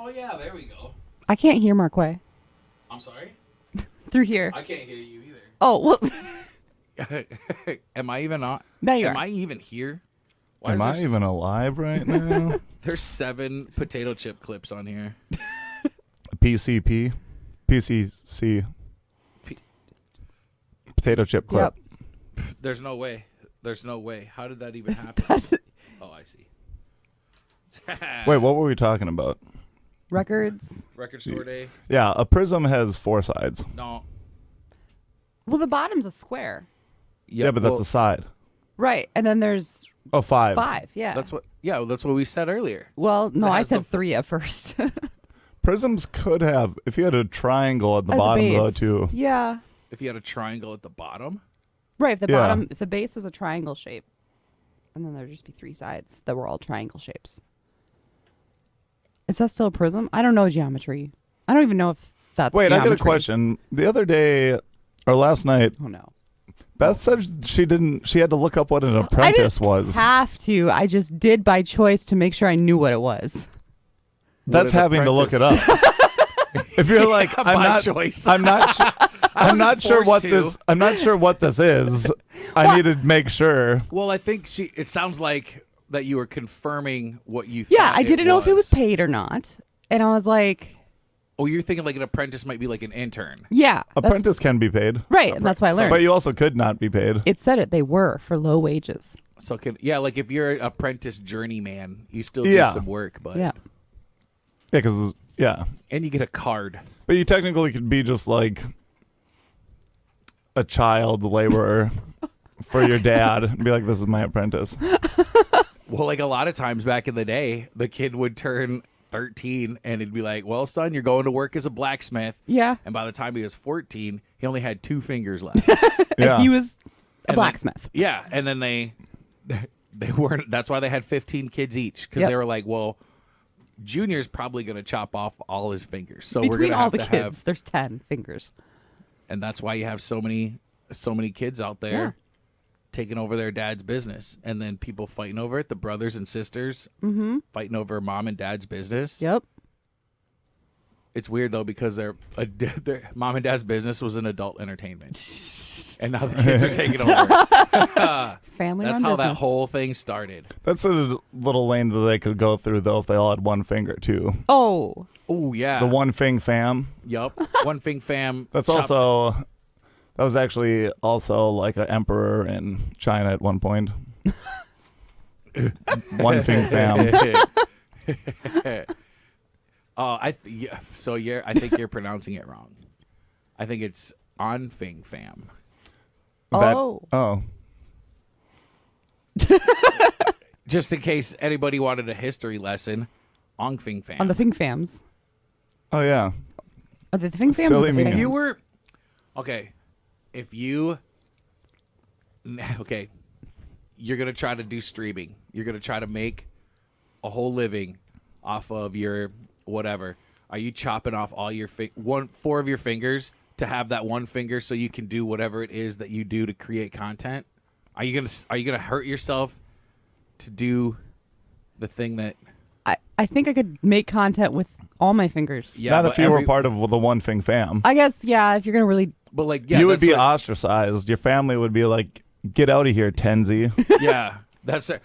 Oh, yeah, there we go. I can't hear Marquay I'm sorry? through here. I can't hear you either. Oh, well. Am I even on? Now you Am are. I even here? Why Am is I there even alive right now? There's 7 potato chip clips on here. PCP. PCC. P- Potato chip clip. Yep. There's no way. There's no way. How did that even happen? Oh, I see. Wait, what were we talking about? Records. Record store day? Yeah, a prism has 4 sides. No. Well, the bottom's a square. Yeah, but that's a side. Right. And then there's 5. 5. Yeah. That's what we said earlier. Well, no, It I has said the 3 at first. Prisms could have, if you had a triangle at the At bottom though base. too. Yeah. If you had a triangle at the bottom, Right. If the Yeah. bottom, if the base was a triangle shape, and then there'd just be 3 sides that were all triangle shapes. Is that still a prism? I don't know geometry. I don't even know if that's Wait, geometry. I got a question. The other day, or last night, Oh no. Beth said she had to look up what an apprentice was. Have to. I just did by choice to make sure I knew what it was. That's What an having to look it up. apprentice. If you're like, Yeah, I'm by not, choice. I'm not, I'm not sure forced what to. this. I'm not sure what this is. I need to make sure. Well, I think it sounds like that you were confirming what you Yeah, thought I didn't know if it was was. paid or not. And I was like, Oh, you're thinking like an apprentice might be like an intern. yeah. that's- Apprentice can be paid, Right, and that's why I learned. but you also could not be paid. It said it. They were for low wages. So like if you're an apprentice journeyman, you still Yeah. do some work, but Yeah. Yeah, because and you get a card. but you technically could be just like a child laborer for your dad and be like, "This is my apprentice." Well, like a lot of times back in the day, the kid would turn 13 and it'd be like, "Well, son, you're going to work as a blacksmith." Yeah. And by the time he was 14, he only had 2 fingers left. Yeah, He was a And then- blacksmith. Yeah, and then they weren't. That's why they had 15 kids each because Yep. they were like, well, Junior's probably going to chop off all his fingers, so we're Between going to all have the to kids, have, there's 10 fingers. and that's why you have so many kids out there Yeah. taking over their dad's business, and then people fighting over it. The brothers and sisters fighting over mom and dad's business. Yep. It's weird though because their mom and dad's business was an adult entertainment, and now the kids are taking over. Family That's run how that business. whole thing started. that's a little lane that they could go through though if they all had one finger too. Oh. Oh yeah, The one Fing fam. Yup. One Fing fam. That's chopped- also that was actually also like an emperor in China at one point. One Fing fam. Oh, I think you're pronouncing it wrong. I think it's on Fing fam. That- Oh. oh. Just in case anybody wanted a history lesson, on Fing fam. On the Fing fams. Oh yeah. Are they the Fing fams? Silly or the me. fams? If you were okay, you're gonna try to do streaming. You're gonna try to make a whole living off of your whatever. Are you chopping off all your 4 of your fingers to have that one finger so you can do whatever it is that you do to create content? Are you gonna hurt yourself to do the thing that? I think I could make content with all my fingers. Yeah, Not but if you were part of the one Fing fam. I guess, yeah, if you're going to really... But like, yeah, you would that's be what- ostracized. Your family would be like, "Get out of here, Tenzi." Yeah, that's it.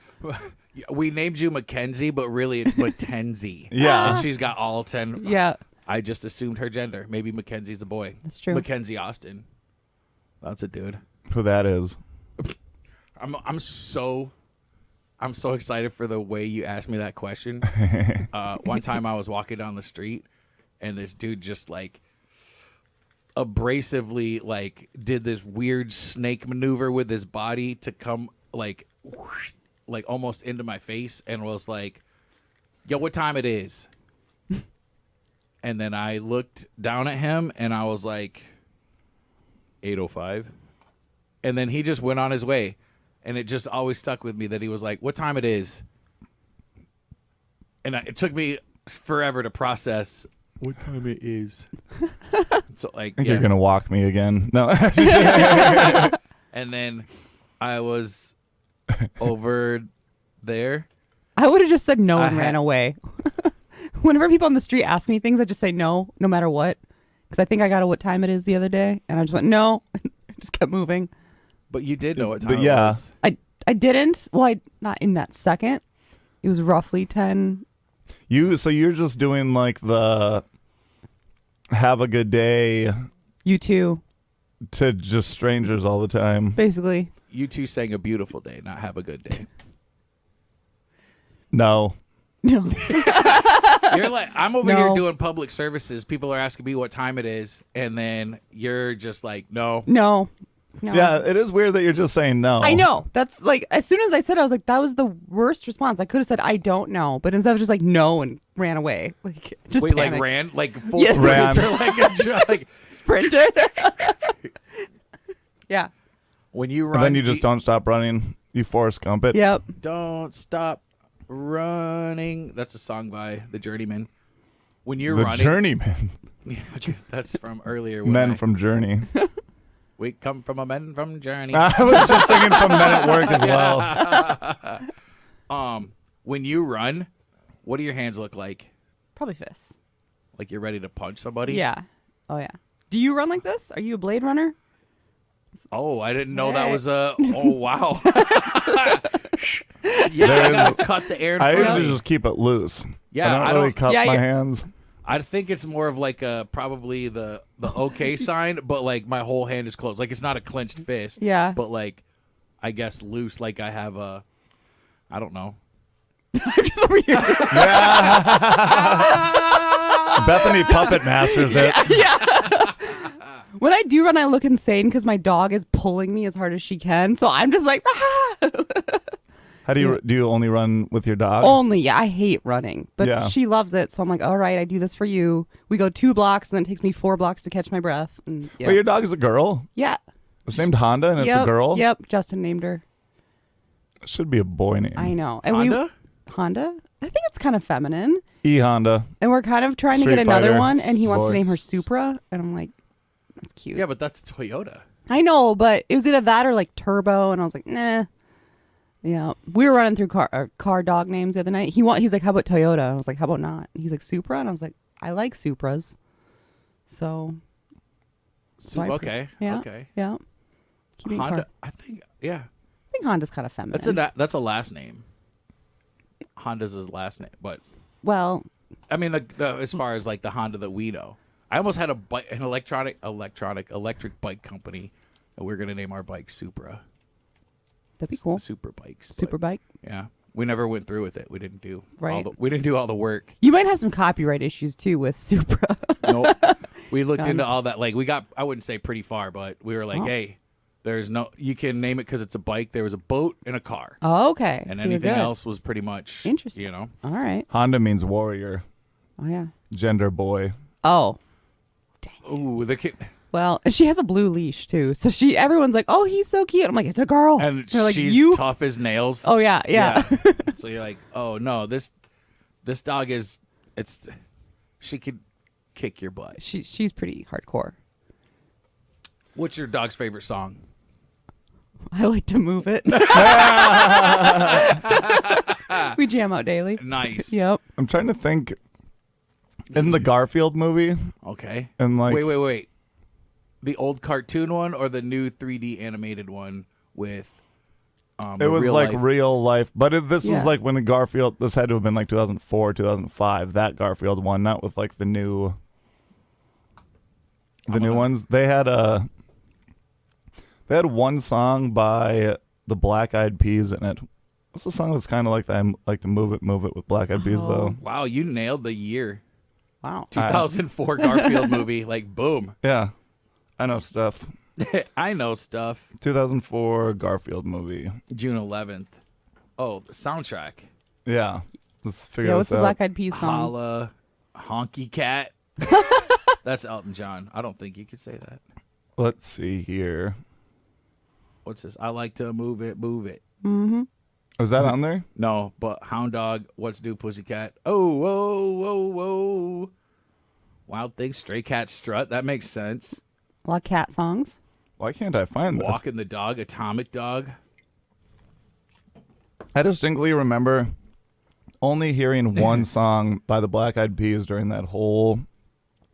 We named you Mackenzie, but really it's Mackenzie. Yeah. And she's got all 10. Yeah, I just assumed her gender. Maybe Mackenzie's a boy. that's true. Mackenzie Austin. That's a dude. Who that is? I'm so excited for the way you asked me that question. One time I was walking down the street and this dude just like abrasively like did this weird snake maneuver with his body to come like almost into my face and was like, "Yo, what time it is?" And then I looked down at him and I was like, 8:05. And then he just went on his way. And it just always stuck with me that he was like, "What time it is?" And it took me forever to process what time it is. So like, I think yeah. you're gonna walk me again. No. And then I was over there. I would have just said no I and ran had- away. Whenever people on the street ask me things, I just say no matter what. Because I think I got what time it is the other day, and I just went no. Just kept moving. But you did know what time But it yeah. was. I didn't. Well, not in that second. It was roughly 10. So you're just doing like the have a good day You too, to just strangers all the time. basically. You two sang a beautiful day, not have a good day. No. No. You're like, I'm over No. here doing public services. People are asking me what time it is, and then you're just like, no. No. Yeah, it is weird that you're just saying no. I know. That's like, as soon as I said it, I was like, that was the worst response. I could have said, I don't know. But instead of just like, no, and ran away. Like, just Wait, panicked. like ran, like full Yes. sprint, Ran. or like Sprinted. Yeah. when you run. And then you just don't stop running. You Forrest Gump it. Yep. don't stop running. That's a song by the Journeyman. When you're The running, Journeyman. Yeah, that's from earlier. when Men I- from Journey. We come from a men from Journey. I was just thinking from Men at Work as well. When you run, what do your hands look like? Probably fists. Like you're ready to punch somebody? Yeah. Oh, yeah. Do you run like this? Are you a blade runner? Oh, I didn't know that Hey. was a. Oh wow. Yeah, I gotta cut the air in I front of usually me. just keep it loose. Yeah, I I don't really don't- cup Yeah, my yeah. hands. I think it's more of like probably the okay sign, but like my whole hand is closed. Like it's not a clenched fist. Yeah. But like, I guess loose. Like I have a. I don't know. I'm just over here. Bethany puppet masters it. When I do run, I look insane because my dog is pulling me as hard as she can. So I'm just like, ah! How do you only run with your dog? Only, yeah, I hate running, but Yeah. she loves it. So I'm like, all right, I do this for you. We go 2 blocks, and then it takes me 4 blocks to catch my breath. And yeah, Well, your dog is a girl. yeah. It's named Honda, and it's Yep, a girl. Yep, Justin named her. It should be a boy name. I know. And Honda? Honda? I think it's kind of feminine. E Honda. And we're kind of trying to Street get another Fighter. one, and he wants Boy. to name her Supra. And I'm like, that's cute. Yeah, but that's Toyota. I know, but it was either that or like Turbo, and I was like, nah. Yeah, we were running through car dog names the other night. He's like, how about Toyota? I was like, how about not? He's like, Supra, and I was like, I like Supras. So Okay. yeah, Okay. yeah. Keeping Honda. car- I think. Yeah. I think Honda's kind of feminine. That's a last name. Honda's his last name, but Well, I mean, the as far as like the Honda that we know, I almost had an electric bike company, and we're gonna name our bike Supra. that'd be cool. Super bikes. but, Super bike. Yeah, we never went through with it. We didn't do Right. we didn't do all the work. You might have some copyright issues too with Supra. Nope. We looked into all that. Like we got, I wouldn't say pretty far, but we were like, Oh. hey, there's no, you can name it because it's a bike. There was a boat and a car, Oh, okay. and So you're anything good. else was pretty much Interesting. You know. All right. Honda means warrior, Oh yeah. gender boy. Oh. Ooh, the kid. Well, she has a blue leash too, so everyone's like, "Oh, he's so cute." I'm like, "It's a girl," And they're like, she's "You." tough as nails. Oh yeah, yeah. So you're like, oh no, this dog is, she could kick your butt. She's pretty hardcore. What's your dog's favorite song? I like to move it. We jam out daily. Nice. Yep. I'm trying to think. In the Garfield movie, Okay. and like Wait. The old cartoon one or the new 3D animated one with it the was real like life? real life, but this Yeah. was like when the Garfield. This had to have been like 2004, 2005. That Garfield one, not with like the new ones. They had one song by the Black Eyed Peas in it. What's the song that's kind of like that? I like to move it with Black Eyed Peas though. Wow, you nailed the year. Wow. 2004 Garfield movie. Like, boom. Yeah, I know stuff. I know stuff. 2004 Garfield movie. June 11th. Oh, the soundtrack. Yeah, let's figure Yeah. this What's the out. Black Eyed Peas song? Holla, honky cat. That's Elton John. I don't think you could say that. Let's see here. What's this? I like to move it, move it. Mm-hmm. Was that on there? No, but Hound Dog, What's New Pussycat? Oh, whoa, whoa, whoa. Wild Thing, Stray Cat Strut. That makes sense. A lot of cat songs. Why can't I find this? Walking the Dog, Atomic Dog. I distinctly remember only hearing one song by the Black Eyed Peas during that whole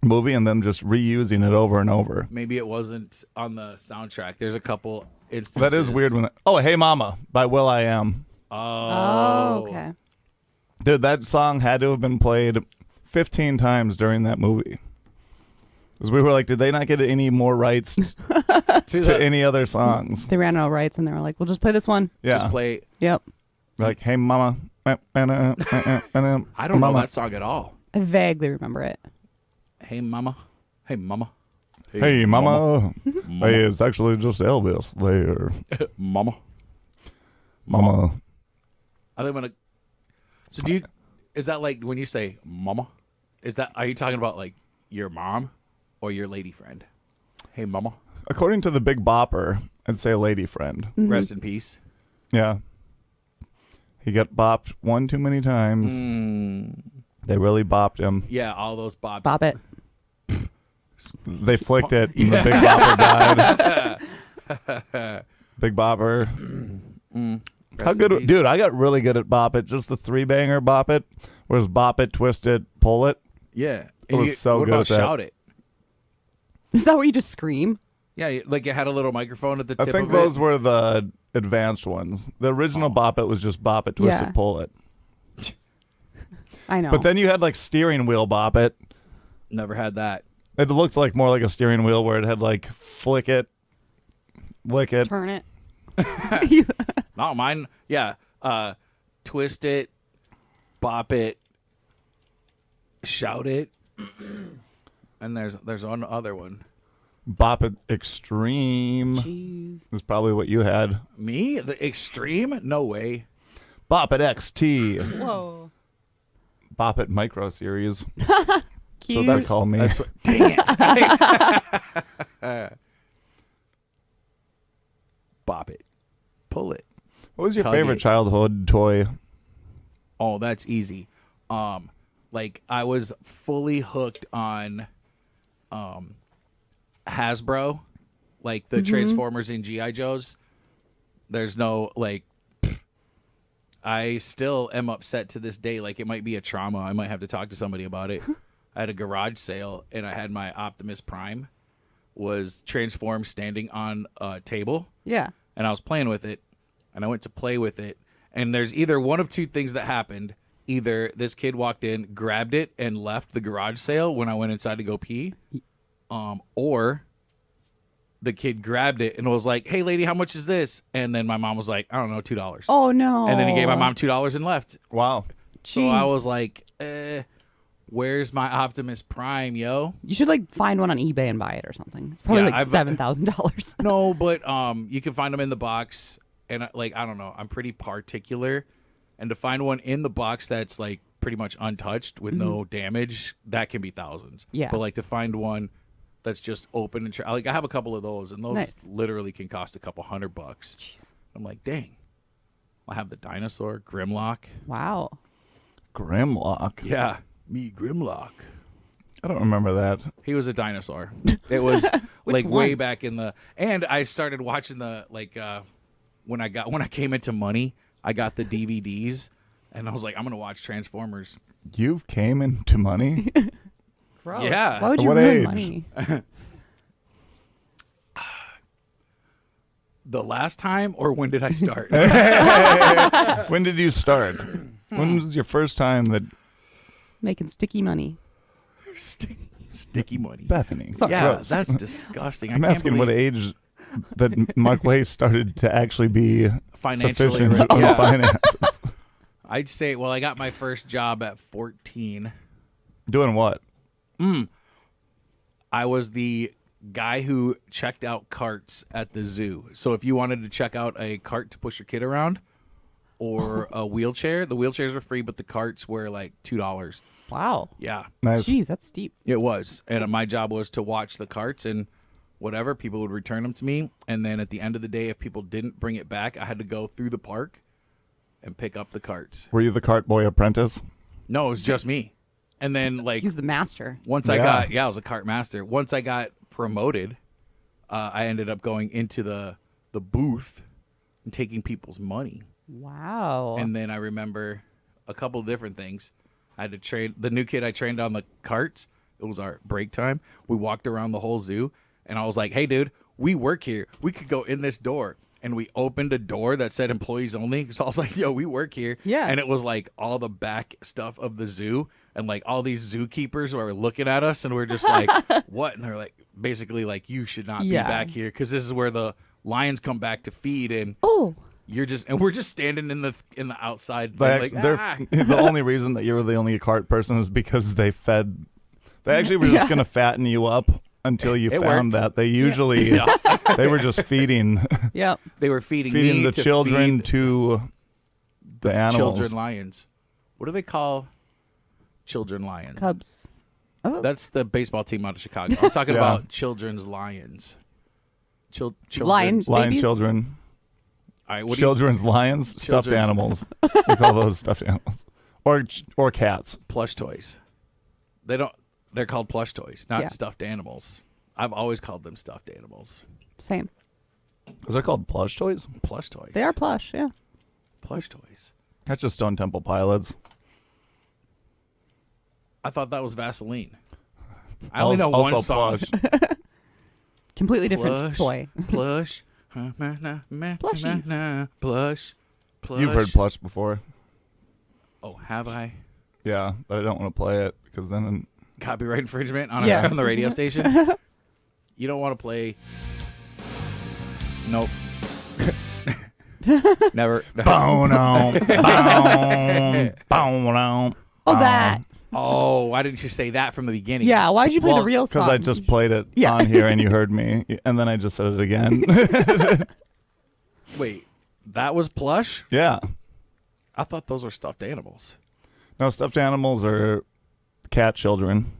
movie and then just reusing it over and over. Maybe it wasn't on the soundtrack. There's a couple instances. That is weird. Hey Mama by will.i.am. Oh, okay. Dude, that song had to have been played 15 times during that movie. Because we were like, did they not get any more rights to any other songs? They ran out of rights and they were like, we'll just play this one. Yeah. Just play. Yep. Like, hey Mama. I don't know that song at all. I vaguely remember it. Hey Mama. Hey Mama. Hey Mama. Hey, it's actually just Elvis there. Mama. Mama. I think So is that like when you say Mama? Are you talking about like your mom or your lady friend? Hey Mama. According to the Big Bopper, I'd say lady friend. Rest in peace. Yeah. He got bopped one too many times. They really bopped him. Yeah, all those bops. Bop it. They flicked it, and the Big Bopper died. Big Bopper. How good, dude? I got really good at Bop It. Just the 3-banger Bop It, whereas Bop It, Twist It, Pull It. Yeah, It was so what good about at that. Shout It? Is that where you just scream? Yeah, like it had a little microphone at the I tip think of those it. were the advanced ones. The original Bop It was just Bop It, Twist Yeah. It, Pull It. I know. But then you had like steering wheel Bop It. Never had that. It looked like more like a steering wheel where it had like flick it, lick it. Turn it. Not mine. Yeah, Twist It, Bop It, Shout It, and there's one other one. Bop It Extreme Jeez. is probably what you had. Me? The Extreme? No way. Bop It XT. Whoa. Bop It Micro Series. Cute. So they call me. That's what, dang it. Bop It. Pull It. What was your Tug favorite It. childhood toy? Oh, that's easy. Like I was fully hooked on Hasbro, like the Transformers and G.I. Joes. There's no like I still am upset to this day. Like it might be a trauma. I might have to talk to somebody about it. I had a garage sale and I had my Optimus Prime was transformed standing on a table. Yeah. And I was playing with it, and I went to play with it, and there's either one of two things that happened. Either this kid walked in, grabbed it, and left the garage sale when I went inside to go pee, or the kid grabbed it and was like, "Hey, lady, how much is this?" And then my mom was like, "I don't know, $2." Oh, no. And then he gave my mom $2 and left. Wow. So I Jeez. was like, where's my Optimus Prime, yo? You should like find one on eBay and buy it or something. It's probably Yeah, like $7,000. No, but you can find them in the box, and like I don't know, I'm pretty particular, and to find one in the box that's like pretty much untouched with no damage, that can be thousands. Yeah. But like to find one that's just open and like I have a couple of those, and those Nice. literally can cost a couple $100. Jeez. I'm like, dang. I have the dinosaur Grimlock. Wow. Grimlock. Yeah, me Grimlock. I don't remember that. He was a dinosaur. It was like one? way back in the. And I started watching the like when I came into money, I got the DVDs, and I was like, I'm gonna watch Transformers. You've came into money? Gross. Yeah. Why would At you what ruin age? money? The last time, or when did I start? When did you start? When was your first time that Making sticky money. Sticky money. Bethany? Sorry. Yeah, Gross. that's disgusting. I'm I can't asking what believe age that Mark Way started to actually be financially. sufficient on Yeah. finances. I'd say. Well, I got my first job at 14. Doing what? I was the guy who checked out carts at the zoo. So if you wanted to check out a cart to push your kid around or a wheelchair, the wheelchairs were free, but the carts were like $2. Wow. Yeah, Nice. Jeez, that's steep. it was. And my job was to watch the carts and whatever, people would return them to me. And then at the end of the day, if people didn't bring it back, I had to go through the park and pick up the carts. Were you the cart boy apprentice? No, it was just me. And then like He was the master. once Yeah. I was a cart master. Once I got promoted, I ended up going into the booth and taking people's money. Wow. And then I remember a couple different things. I had to train the new kid I trained on the carts. It was our break time. We walked around the whole zoo, and I was like, "Hey, dude, we work here. We could go in this door." And we opened a door that said employees only. So I was like, "Yo, we work here." Yeah. And it was like all the back stuff of the zoo, and like all these zookeepers were looking at us, and we're just like, "What?" And they're like, basically like, "You should not be back here because this is where the lions come back to feed." And we're just standing in the outside. The only reason that you were the only cart person is because they actually were just going to fatten you up until you found worked. that they usually they were just feeding. Yep. They were feeding the to children feed to the animals. children lions. What do they call children lions? Cubs. Oh. That's the baseball team out of Chicago. I'm talking Yeah. about children's lions. Children. Lion babies? children. All right, what do Children's lions, stuffed Children's- animals. We call those stuffed animals, or cats. plush toys. They're called plush toys, not Yeah. stuffed animals. I've always called them stuffed animals. Same. Is that called plush toys? Plush toys. They are plush, yeah. plush toys. That's just Stone Temple Pilots. I thought that was Vaseline. I only know one Also song. plush. Completely different toy. Plush. Plushies. Plush. You've heard plush before. Oh, have I? Yeah, but I don't want to play it because then Copyright infringement on, Yeah. on the radio station? You don't want to play... Nope. Never. boom, boom. Oh, that. Oh, why didn't you say that from the beginning? Yeah, why'd you play the real song? Because I just played it Yeah. on here and you heard me, and then I just said it again. Wait, that was plush? Yeah. I thought those were stuffed animals. No, stuffed animals are cat children.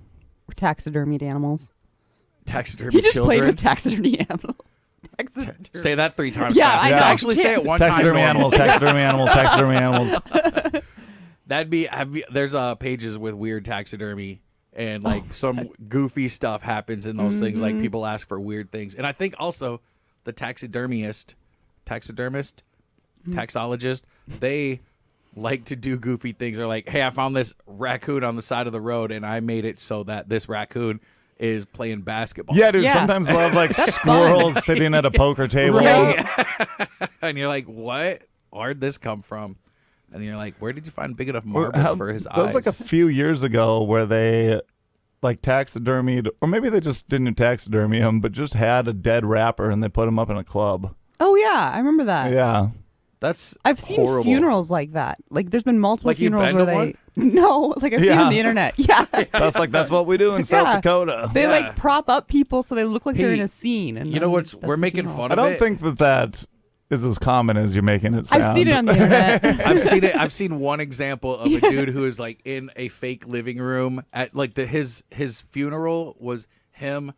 Or taxidermied animals. Taxidermy He just children. played with taxidermy animals. Taxidermy. Say that 3 times Yeah, fast. I Just know. actually say it one Taxidermy time. animals, taxidermy animals, taxidermy animals. That'd be. There's pages with weird taxidermy and like some goofy stuff happens in those things. Like people ask for weird things, and I think also the taxidermist, taxologist, they like to do goofy things. They're like, "Hey, I found this raccoon on the side of the road, and I made it so that this raccoon is playing basketball." Yeah, dude, Yeah. sometimes they'll have like squirrels sitting at a poker table. Right. And you're like, "What? Where'd this come from?" And you're like, "Where did you find big enough Well, marbles for his that was eyes?" like a few years ago where they like taxidermied, or maybe they just didn't taxidermy him, but just had a dead rapper and they put him up in a club. Oh, yeah, I remember that. Yeah. That's I've seen horrible. funerals like that. Like, there's been multiple Like, you've funerals been where to they... one? No, like I've seen Yeah. on the internet. Yeah. That's what we do in South Yeah. Dakota. They Yeah. like prop up people so they look like they're Hey, in a scene. And you know then what's that's we're the making funeral. fun I of don't it. think that is as common as you're making it sound. I've seen it on the internet. I've seen it. I've seen one example of a dude who is like in a fake living room at like his funeral was him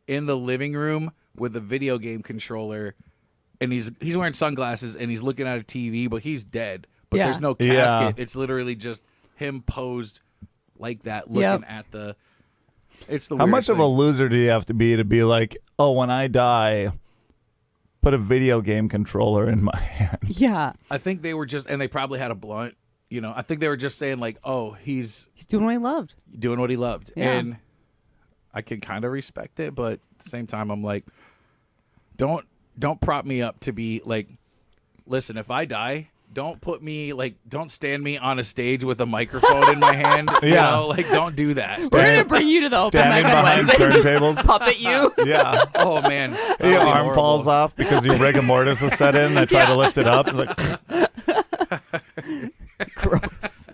in the living room with a video game controller, and he's wearing sunglasses and he's looking at a TV, but he's dead. But Yeah. there's no Yeah. casket. It's literally just him posed like that, looking Yep. at the. It's the How weirdest much of a thing. loser do you have to be like, oh, when I die, put a video game controller in my hand? Yeah. I think they were just, and they probably had a blunt. You know, I think they were just saying like, "Oh, he's He's doing what he loved. doing what he loved," Yeah. and I can kind of respect it, but at the same time, I'm like, don't prop me up to be like, listen, if I die, don't put me like, don't stand me on a stage with a microphone in my hand. You Yeah. know, like don't do that. We're going to bring you to the open mic Standing on behind Wednesday. turntables. Just puppet you. Yeah. Oh man, that would Your be arm horrible. falls off because your rigor mortis is set in. They try to lift it up. It's like, Gross.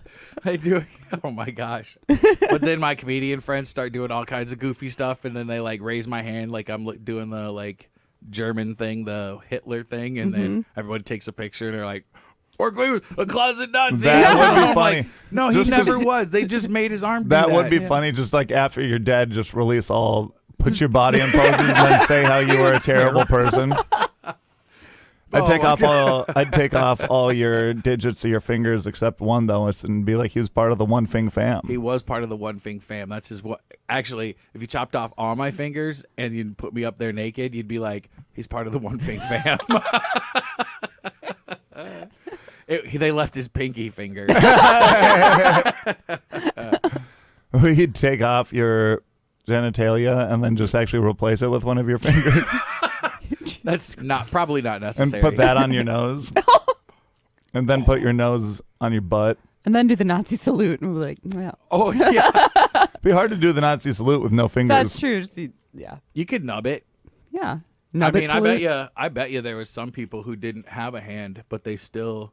I do. Oh my gosh. But then my comedian friends start doing all kinds of goofy stuff, and then they like raise my hand like I'm doing the like German thing, the Hitler thing, and then everybody takes a picture and they're like, "Or a closet Nazi." That would be I'm funny. like, no, Just he never to- was. They just made his arm. Do that that would be Yeah. funny. Just like after you're dead, just release put your body in poses and then say how you were a terrible person. I'd take off all your digits of your fingers except one though, and be like he was part of the One Fing fam. He was part of the One Fing fam. That's his what. Actually, if you chopped off all my fingers and you put me up there naked, you'd be like, he's part of the One Fing fam. They left his pinky finger. He'd take off your genitalia and then just actually replace it with one of your fingers That's probably not necessary. and put that on your nose. And then put your nose on your butt. And then do the Nazi salute and be like, yeah. Oh yeah, It'd be hard to do the Nazi salute with no fingers. That's true. Just be, yeah. you could nub it. Yeah. I mean, salute. I bet you there was some people who didn't have a hand, but they still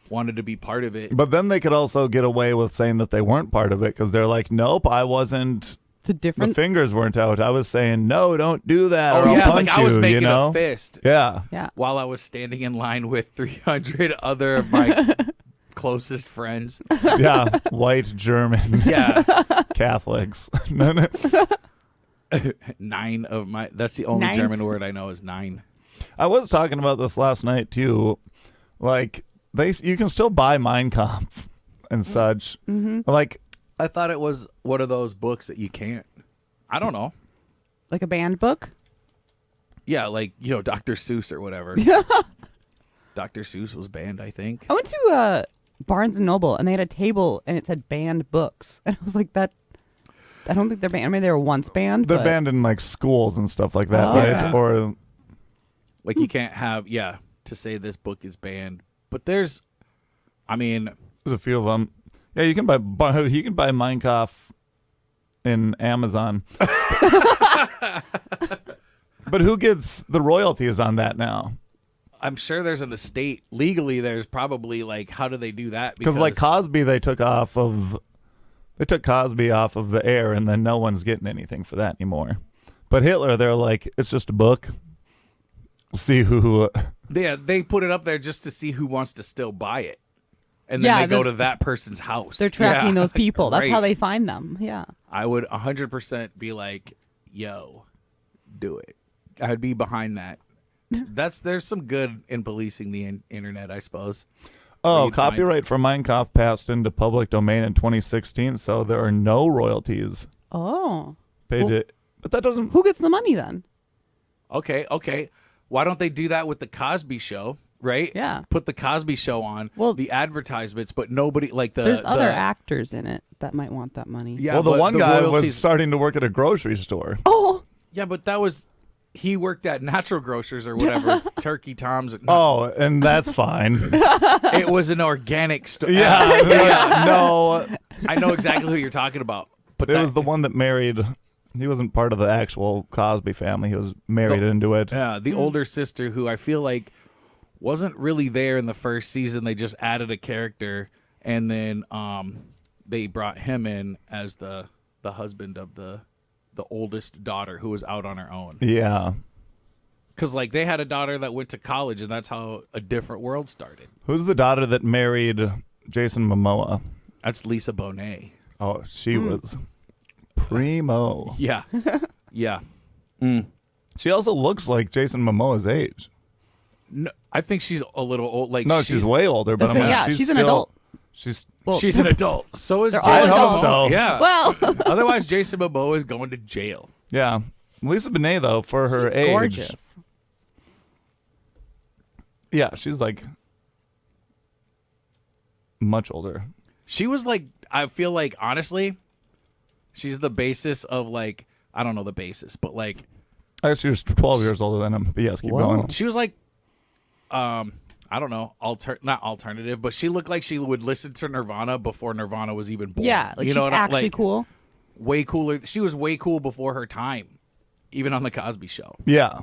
wanted to be part of it. But then they could also get away with saying that they weren't part of it because they're like, nope, I wasn't. It's a different. The fingers weren't out. I was saying, no, don't do that. or Oh I'll yeah, punch like I was you, making you know? a fist Yeah. Yeah. while I was standing in line with 300 other of my closest friends. Yeah. White German Yeah, Catholics. No. 9 of my. That's the only 9? German word I know is 9. I was talking about this last night too. Like you can still buy Mein Kampf and such. Mm-hmm. Like I thought it was one of those books that you can't. I don't know. Like a banned book? Yeah, like Dr. Seuss or whatever. Dr. Seuss was banned, I think. I went to Barnes and Noble and they had a table and it said banned books. And I was like, that. I don't think they're banned. I mean, they were once banned. they're but banned in like schools and stuff like that, Oh, right? yeah. Or Like you can't have to say this book is banned. But there's there's a few of them. Yeah, you can buy Mein Kampf in Amazon. But who gets the royalties on that now? I'm sure there's an estate legally. There's probably like, how do they do that? Because like Cosby, they took Cosby off of the air, and then no one's getting anything for that anymore. But Hitler, they're like, it's just a book. See who. Yeah, they put it up there just to see who wants to still buy it, and then Yeah, they go to that person's house. They're tracking those people. That's how Great. they find them. Yeah. I would 100% be like, yo, do it. I'd be behind that. There's some good in policing the internet, I suppose. Oh, you'd find- copyright for Mein Kampf passed into public domain in 2016, so there are no royalties Oh. paid. Well- But that doesn't. Who gets the money then? Okay. Why don't they do that with the Cosby Show? Right? Yeah. Put the Cosby Show on. Well- the advertisements, but nobody like the. There's other the- actors in it that might want that money. Yeah, Well, the but one guy was royalties- starting to work at a grocery store. Oh. Yeah, but that was. He worked at Natural Grocers or whatever. Turkey Tom's. Oh, and that's fine. It was an organic store. Yeah, no, I know exactly who you're talking about. But it that was the one that married. He wasn't part of the actual Cosby family. He was married into it. Yeah, the older sister who I feel like wasn't really there in the first season. They just added a character, and then they brought him in as the husband of the oldest daughter who was out on her own. Yeah. Because like they had a daughter that went to college, and that's how a different world started. Who's the daughter that married Jason Momoa? That's Lisa Bonet. Oh, she was primo. Yeah, yeah. She also looks like Jason Momoa's age. No, I think she's a little old. Like No, she's way older, but That's I'm it, like, yeah, she's an still- adult. She's Well, she's an adult. So is They're Jason. all I hope adults. so. Yeah. Well, Otherwise, Jason Momoa is going to jail. Yeah. Lisa Bonet, though, for her age. gorgeous. Yeah, she's like much older. She was like, I feel like, honestly, she's the basis of like, I don't know the basis, but like, I guess she was 12 years older than him. But yes, keep Whoa. going. she was like, I don't know, not alternative, but she looked like she would listen to Nirvana before Nirvana was even born. Yeah, like you know she's what I'm actually like, cool. way cooler. She was way cool before her time, even on the Cosby Show. Yeah.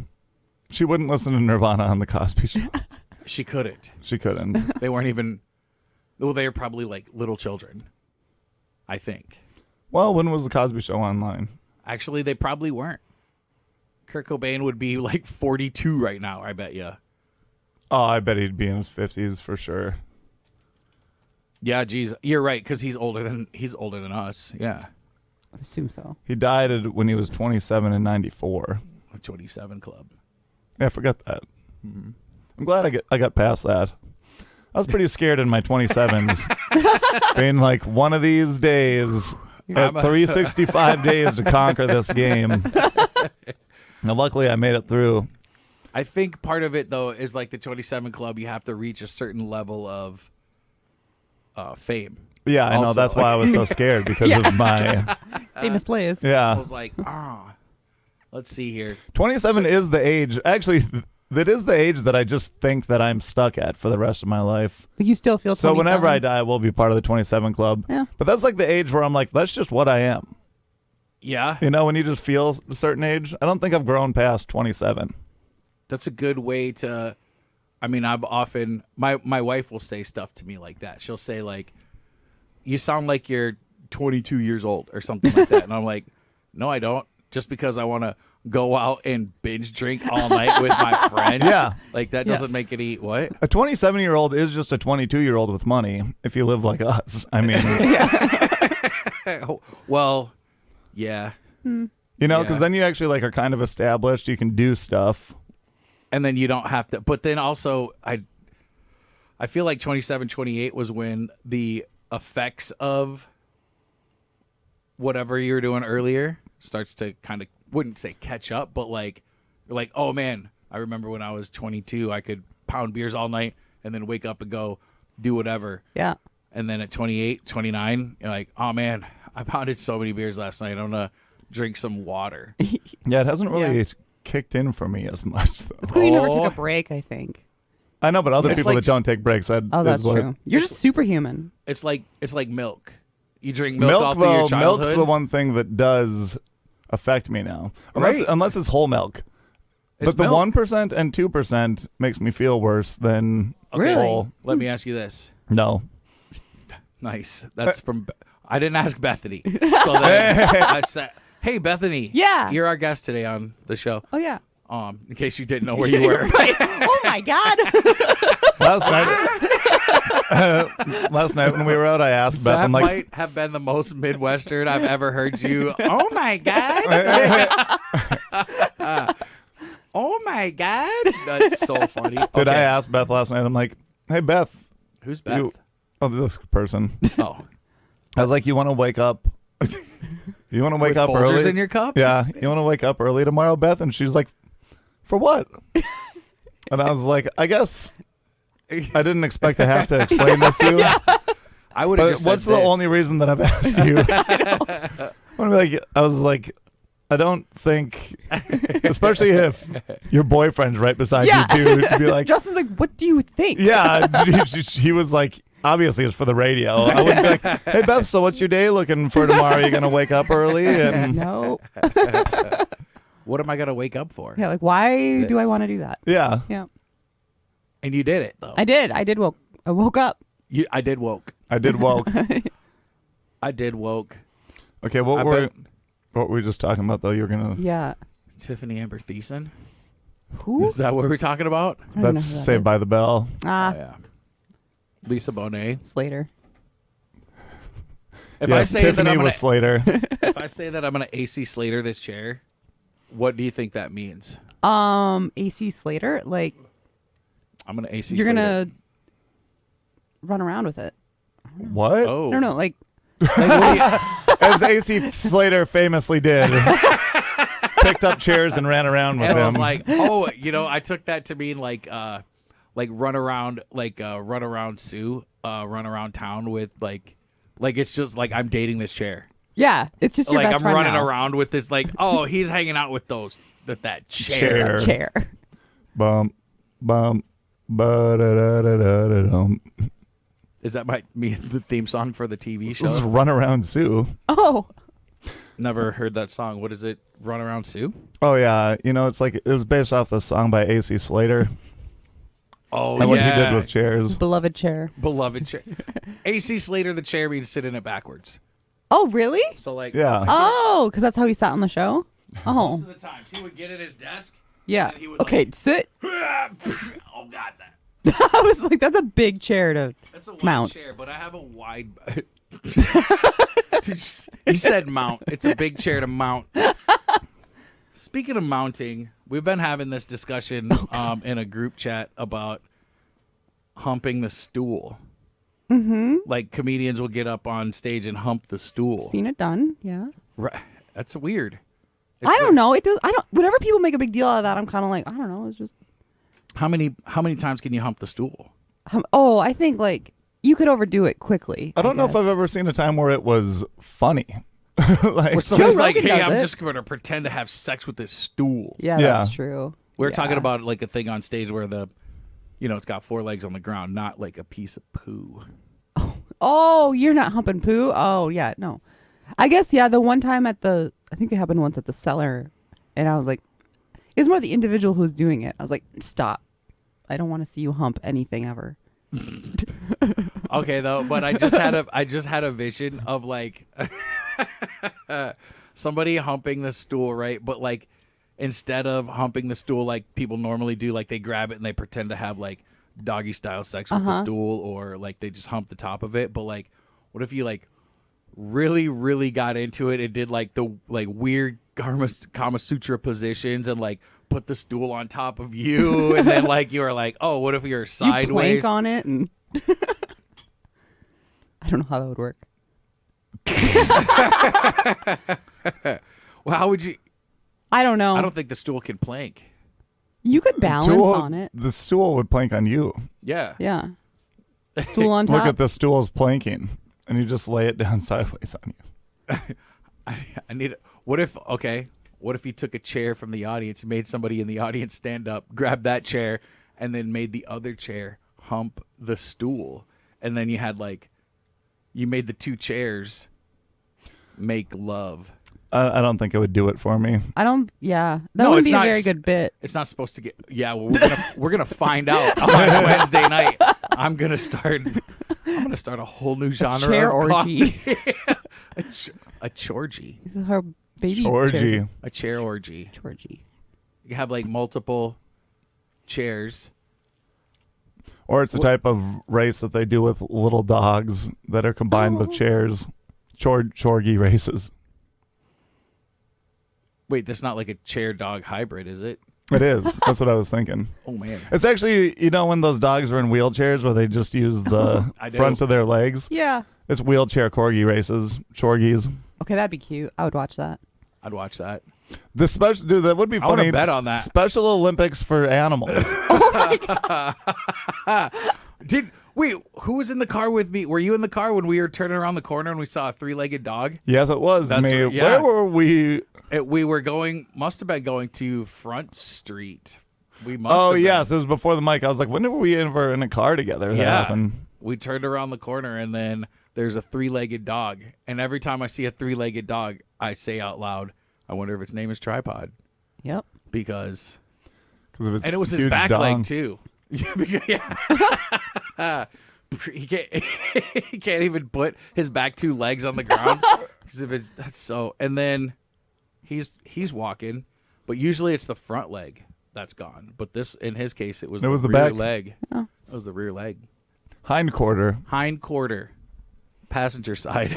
She wouldn't listen to Nirvana on the Cosby Show. She couldn't. She couldn't. They weren't even. Well, they were probably like little children, I think. Well, when was the Cosby Show online? Actually, they probably weren't. Kurt Cobain would be like 42 right now, I bet you. Oh, I bet he'd be in his 50s for sure. Yeah, geez, you're right, because he's older than us. Yeah, I assume so. He died when he was 27 in 94. 27 Club. Yeah, I forgot that. I'm glad I got past that. I was pretty scared in my 27s. Being like, one of these days, at 365 days to conquer this game. Now, luckily, I made it through. I think part of it though is like the 27 Club. You have to reach a certain level of fame. Yeah, I know. Also. That's why I was so scared because of my Famous Blaise. I yeah. was like, let's see here. 27 is the age. Actually, that is the age that I just think that I'm stuck at for the rest of my life. You still feel 27? So whenever I die, I will be part of the 27 Club. Yeah. But that's like the age where I'm like, that's just what I am. Yeah, You know, when you just feel a certain age. I don't think I've grown past 27. that's a good way to. I mean, I've often my wife will say stuff to me like that. She'll say like, "You sound like you're 22 years old" or something like that, and I'm like, "No, I don't." Just because I want to go out and binge drink all night with my friends. Yeah. Like that doesn't make it eat what? A 27-year-old is just a 22-year-old with money if you live like us. I mean, Well, yeah. you know, because Yeah. then you actually like are kind of established. You can do stuff. And then you don't have to. But then also, I feel like 27, 28 was when the effects of whatever you were doing earlier starts to kind of, wouldn't say catch up, but like, you're like, oh man, I remember when I was 22, I could pound beers all night and then wake up and go do whatever. Yeah. And then at 28, 29, you're like, oh man, I pounded so many beers last night. I'm going to drink some water. Yeah, it hasn't really Yeah. kicked in for me as much, though. It's because you never Oh. took a break, I think. I know, but other It's people like- that don't take breaks, that Oh, is that's what- true. You're just superhuman. It's like milk. You drink milk all through your Milk's childhood. the one thing that does affect me now. Unless, Right. unless it's whole milk. It's But the milk. 1% and 2% makes me feel worse than Okay, whole. let me ask you this. No. Nice. That's from. I didn't ask Bethany. So then I said, "Hey, Bethany. Yeah. You're our guest today on the show. Oh, yeah. In case you didn't know where you were. Oh, my God. Last night when we were out, I asked Beth, That I'm like, might have been the most Midwestern I've ever heard you. Oh my god. Oh my god. That's so funny. Dude, Okay. I asked Beth last night, I'm like, hey, Beth. Who's Beth? This person. Oh. I was like, you want to wake up? You want to wake With up Folgers early? in your cup? Yeah. You want to wake up early tomorrow, Beth? And she's like, for what? And I was like, I guess I didn't expect to have to explain this to you. I would have But just what's said the this. only reason that I've asked you? I was like, I don't think, especially if your boyfriend's right beside Yeah. you too, to be like, Justin's like, what do you think? yeah. He was like, obviously it's for the radio. I wouldn't be like, hey Beth, so what's your day looking for tomorrow? Are you gonna wake up early? And No. What am I gonna wake up for? Yeah, like, why do I This. want to do that? yeah, Yeah. And you did it though. I did. I woke up. I did woke. I did woke. I did woke. Okay, I what were bet we just talking about though? You're gonna Yeah. Tiffany Amber Thiessen. Who? Is that what we're talking about? I don't know that's who that Saved is. by the Bell. Ah, Oh, yeah. Lisa Bonet. Slater. If I Yes, say Tiffany that I'm gonna, was Slater. if I say that I'm gonna AC Slater this chair, what do you think that means? AC Slater, like, I'm gonna AC. you're Slater. gonna run around with it. What? Oh, I don't know, like, Like, what do you- As AC Slater famously did. Picked up chairs and ran around with and him. I was like, oh, I took that to mean like run around Sue, run around town with like it's just like I'm dating this chair. yeah, it's just your Like best I'm friend running now. around with this like, oh, he's hanging out with that chair. Chair. Chair. Bum, bum, ba-da-da-da-da-da-dum. Is that the theme song for the TV This is show? Run Around Sue. Oh, Never heard that song. What is it? Run Around Sue? Oh, yeah. You know, it's like, it was based off the song by AC Slater. Oh, And what he yeah. did with chairs. beloved chair. Beloved chair. AC Slater, the chair means sit in it backwards. Oh, really? So like, Yeah. Oh, because that's how he sat on the show? most Oh, of the times he would get at his desk. yeah. and he would, Okay, like- sit. Oh God, I was like, that's a big chair to that's a wide mount. chair, but I have a wide. He said mount. It's a big chair to mount. Speaking of mounting, we've been having this discussion in a group chat about humping the stool. Mm-hmm. Like comedians will get up on stage and hump the stool. Seen it done. Yeah. Right. That's weird. I don't know. It does. I don't. Whenever people make a big deal out of that, I'm kind of like, I don't know. It's just. How many times can you hump the stool? I think like you could overdo it quickly. I don't know if I've ever seen a time where it was funny. Where somebody's like, Rogan hey, does I'm it. just going to pretend to have sex with this stool. Yeah, Yeah. that's true. We were Yeah. talking about like a thing on stage where it's got 4 legs on the ground, not like a piece of poo. Oh, you're not humping poo? Oh, yeah, no. I guess, yeah, the one time I think it happened once at the cellar, and I was like, it's more the individual who's doing it. I was like, stop. I don't want to see you hump anything ever. Okay, though, but I just had a vision of like somebody humping the stool, right? But like instead of humping the stool like people normally do, like they grab it and they pretend to have like doggy style sex with the stool, or like they just hump the top of it. But like, what if you like really, really got into it and did like the like weird Kama Sutra positions and like put the stool on top of you, and then like you were like, oh, what if you're You sideways? plank on it, and I don't know how that would work. Well, how would you? I don't know. I don't think the stool can plank. You could balance on it. The stool would plank on you. Yeah. Yeah. Stool on top. Look at the stool's planking, and you just lay it down sideways on you. I need. What if? Okay. What if you took a chair from the audience, you made somebody in the audience stand up, grab that chair, and then made the other chair hump the stool, and then you had like, you made the 2 chairs make love. I don't think it would do it for me. I don't. Yeah, that No, would it's be a not very s- good bit. It's not supposed to get. Yeah, well, we're gonna find out on Wednesday night. I'm gonna start a whole new genre Chair of orgy. comedy. a chorgy. This is her baby. Georgie. A chair orgy. Georgie. You have like multiple chairs. Or it's a type of race that they do with little dogs that are combined with chairs. Chorgy races. Wait, that's not like a chair dog hybrid, is it? It is. That's what I was thinking. Oh man. It's actually, when those dogs are in wheelchairs where they just use the I do. fronts of their legs? Yeah. It's wheelchair corgi races, chorgies. Okay, that'd be cute. I would watch that. I'd watch that. The special, dude, that would be I wanna funny. bet on that. Special Olympics for animals. Wait, who was in the car with me? Were you in the car when we were turning around the corner and we saw a 3-legged dog? Yes, it was That's me. right, yeah. Where were we? We were must have been going to Front Street. We must. Oh, have been. yes, it was before the mic. I was like, when were we ever in a car together? That Yeah. often? We turned around the corner and then there's a 3-legged dog. And every time I see a 3-legged dog, I say out loud, I wonder if its name is Tripod. Yep. Because. 'Cause of its And it was his huge back dong. leg, too. Yeah. He can't even put his back 2 legs on the ground. 'Cause if that's so. And then he's walking, but usually it's the front leg that's gone. But this, in his case, it was the the rear back. leg. Oh. It was the rear leg. Hind quarter. Hind quarter, passenger side.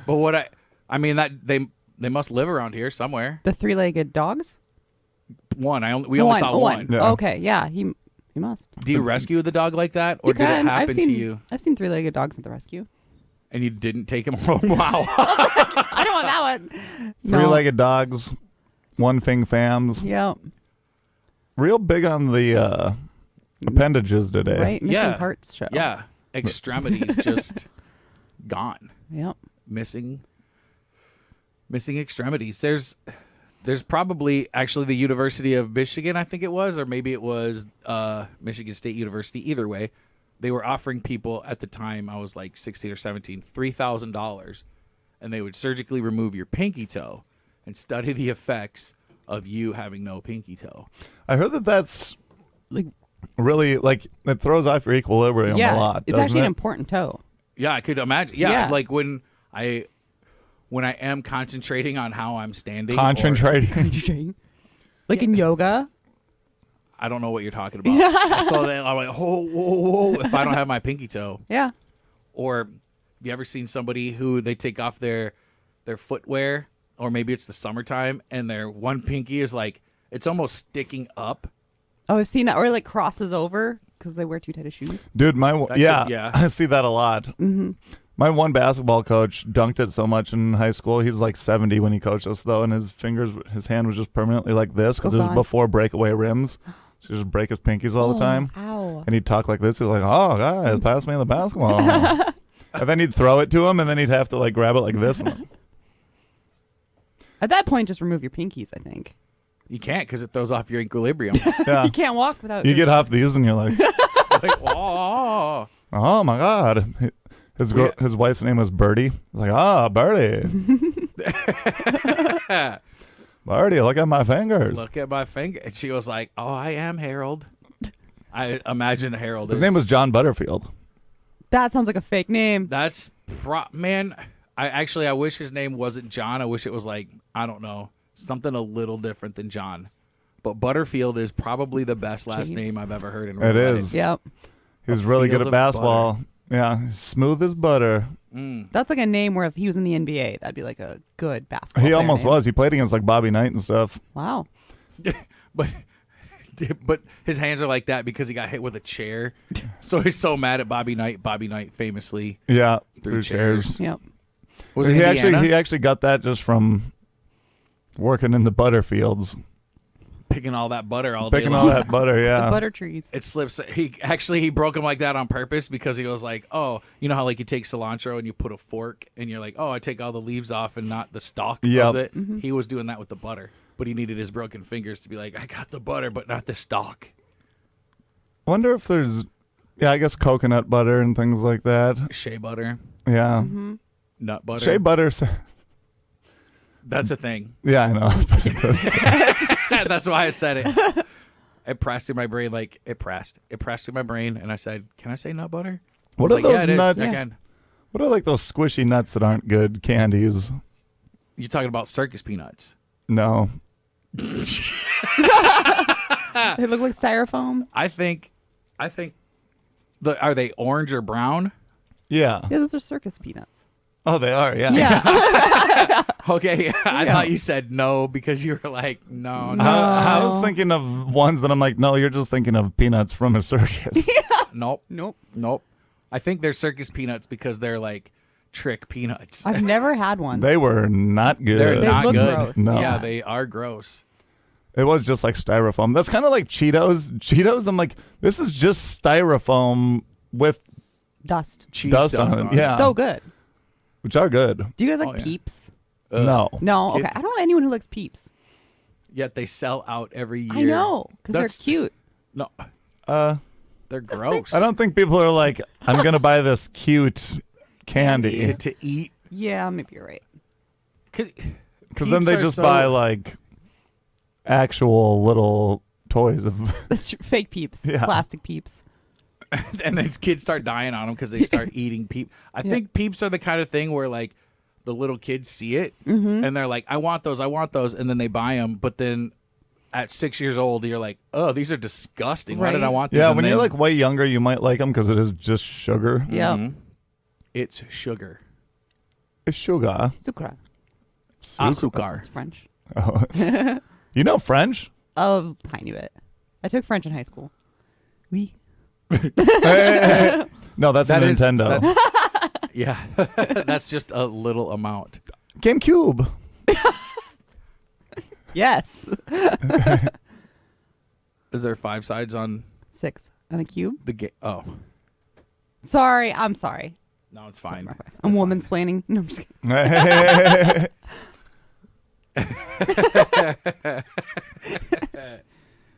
But what I mean that they must live around here somewhere. The 3-legged dogs. We only saw one. Yeah. Okay, yeah, he must. Do you rescue the dog like that, or You did it can. happen to you I've seen 3-legged dogs at the rescue. and you didn't take him home? Wow. I don't want that one. No. 3-legged dogs, 1 Fing fams. Yep. Real big on the appendages today. Right. Missing Yeah. parts show. Yeah, extremities just gone. Yep. Missing extremities. There's probably actually the University of Michigan, I think it was, or maybe it was Michigan State University. Either way, they were offering people at the time, I was like 16 or 17, $3,000, and they would surgically remove your pinky toe and study the effects of you having no pinky toe. I heard that that's really, it throws off your equilibrium Yeah. a lot. It's doesn't actually it? an important toe. Yeah, I could imagine. Yeah, Yeah. like when I am concentrating on how I'm standing. or- Concentrating. Like in yoga. I don't know what you're talking about. So then I'm like, whoa, whoa, whoa, if I don't have my pinky toe. Yeah. Or have you ever seen somebody who they take off their footwear, or maybe it's the summertime, and their one pinky is like, it's almost sticking up? Oh, I've seen that. Or like crosses over because they wear too tight of shoes. Dude, That yeah, could- yeah. I see that a lot. Mm-hmm. My one basketball coach dunked it so much in high school. He's like 70 when he coached us, though, and his hand was just permanently like this because it was gone. before breakaway rims. So he just break his pinkies all the time. Ow. And he'd talk like this. He's like, "Oh, guys, pass me the basketball." And then he'd throw it to him, and then he'd have to like grab it like this. At that point, just remove your pinkies, I think. You can't because it throws off your equilibrium. Yeah. You can't walk without You get off these, and you're like, Like, oh. "Oh my god." His wife's name was Birdie. He's like, Birdie. Birdie, look at my fingers. Look at my finger. And she was like, oh, I am Harold. I imagine Harold. His name was John Butterfield. That sounds like a fake name. That's man. I wish his name wasn't John. I wish it was like, I don't know, something a little different than John. But Butterfield is probably the best last Jeez. name I've ever heard in It real is. life. Yep. He was really good field at of basketball. Yeah, smooth as butter. That's like a name where if he was in the NBA, that'd be like a good basketball He player almost name. was. He played against like Bobby Knight and stuff. Wow. But his hands are like that because he got hit with a chair. So he's so mad at Bobby Knight. Bobby Knight famously Yeah, threw through chairs. Yep. was it He Indiana? actually got that just from working in the butter fields, Picking all that butter all day picking long. all that butter. The Yeah, butter trees. It slips. He broke him like that on purpose because he was like, oh, you know how like you take cilantro and you put a fork and you're like, oh, I take all the leaves off and not the stalk Yep. of it. He was doing that with the butter, but he needed his broken fingers to be like, I got the butter, but not the stalk. wonder if there's, I guess coconut butter and things like that. Shea butter, Yeah, nut butter. shea butter. That's a thing. Yeah, I know. That's why I said it. It pressed in my brain like it pressed in my brain, and I said, "Can I say nut butter?" I What was are like, yeah, those it is. nuts? I can. What are like those squishy nuts that aren't good candies? You're talking about circus peanuts. No. They look like styrofoam. I think, are they orange or brown? Yeah. Yeah, those are circus peanuts. Oh, they are. Yeah. Yeah. Okay, I Yeah. thought you said no because you were like, no. I was thinking of ones that I'm like, no, you're just thinking of peanuts from a circus. Nope. Nope. I think they're circus peanuts because they're like trick peanuts. I've never had one. They were not good. They're They not look good. gross. No. Yeah, they are gross. It was just like styrofoam. That's kind of like Cheetos. Cheetos, I'm like, this is just styrofoam with Dust. Cheese dust dust on it. on it. Yeah. So good. Which are good. Do you guys like Oh, yeah. Peeps? No. No. It- Okay. I don't know anyone who likes Peeps. Yet they sell out every year. I know because they're That's- cute. No, Uh, they're gross. I don't think people are like, I'm going to buy this cute candy. to eat. Yeah, maybe you're right. Because then they just buy like actual little toys of. That's true. Fake Peeps. Yeah. Plastic Peeps. and then kids start dying on them because they start eating peep. I think peeps are the kind of thing where like the little kids see it and they're like, I want those, and then they buy them. But then at 6 years old, you're like, oh, these are disgusting. Why did Right. I want these? Yeah, And when you're then like way younger, you might like them because it is just sugar. Yeah. it's sugar, It's sugar. Sucra. azúcar. It's French. Oh. You know French? A tiny bit. I took French in high school. Oui. No, that's That a is- Nintendo. Yeah, that's just a little amount. GameCube. Yes. Is there 5 sides on 6 and a cube. the game? Oh, Sorry. I'm sorry. no, it's fine. Sorry, I'm woman splaining. No, I'm just kidding.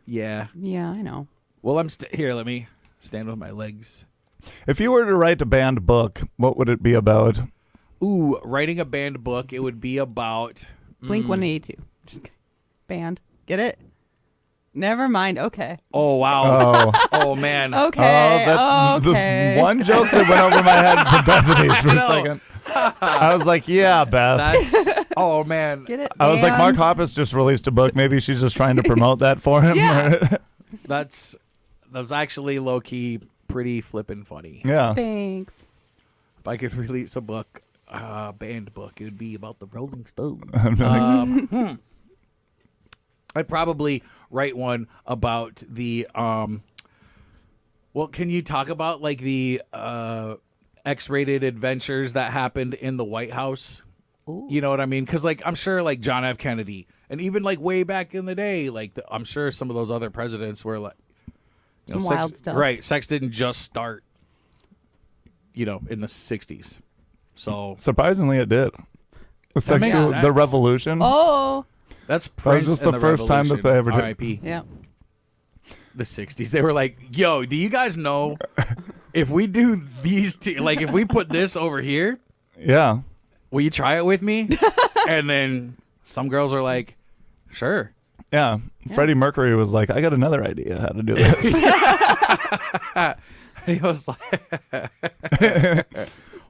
Yeah. Yeah, I know. Well, here. Let me stand with my legs. If you were to write a banned book, what would it be about? Ooh, writing a banned book. It would be about Blink 182. Just kidding. Band. Get it? Never mind. Okay. Oh wow. Oh, Oh man. Okay. that's okay. the one joke that went over my head for Bethany's for a know. second. I was like, yeah, Beth. That's oh man. Get it? I was like, Mark Band. Hoppus just released a book. Maybe she's just trying to promote that for him. Yeah. That's actually low key pretty flippin' funny. Yeah. Thanks. If I could release a book, banned book, it would be about the Rolling Stones. I'd probably write one about the well, can you talk about like the X-rated adventures that happened in the White House. Ooh. You know what I mean? Because like I'm sure like John F. Kennedy and even like way back in the day, like I'm sure some of those other presidents were like Some wild stuff. Right, sex didn't just start, in the '60s. So Surprisingly, it did. The makes sexual, sense. the revolution. Oh. that's That was Prince just and the first time that they ever did. R.I.P. Yeah. The '60s. They were like, "Yo, do you guys know if we do these two, like if we put this over here, Yeah. will you try it with me?" And then some girls are like, "Sure." Yeah. Freddie Mercury was like, I got another idea how to do this. And he was like,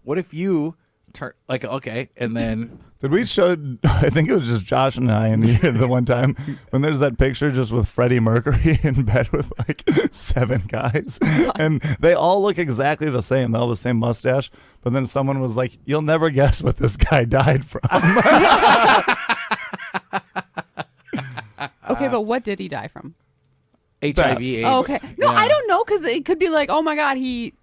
"What if you turn like okay?" And then Did we show, I think it was just Josh and I and you the one time when there's that picture just with Freddie Mercury in bed with like 7 guys. And they all look exactly the same. They all have the same mustache. But then someone was like, you'll never guess what this guy died from. Okay, but what did he die from? HIV, AIDS. Oh, okay. No, Yeah. I don't know because it could be like, oh my God, he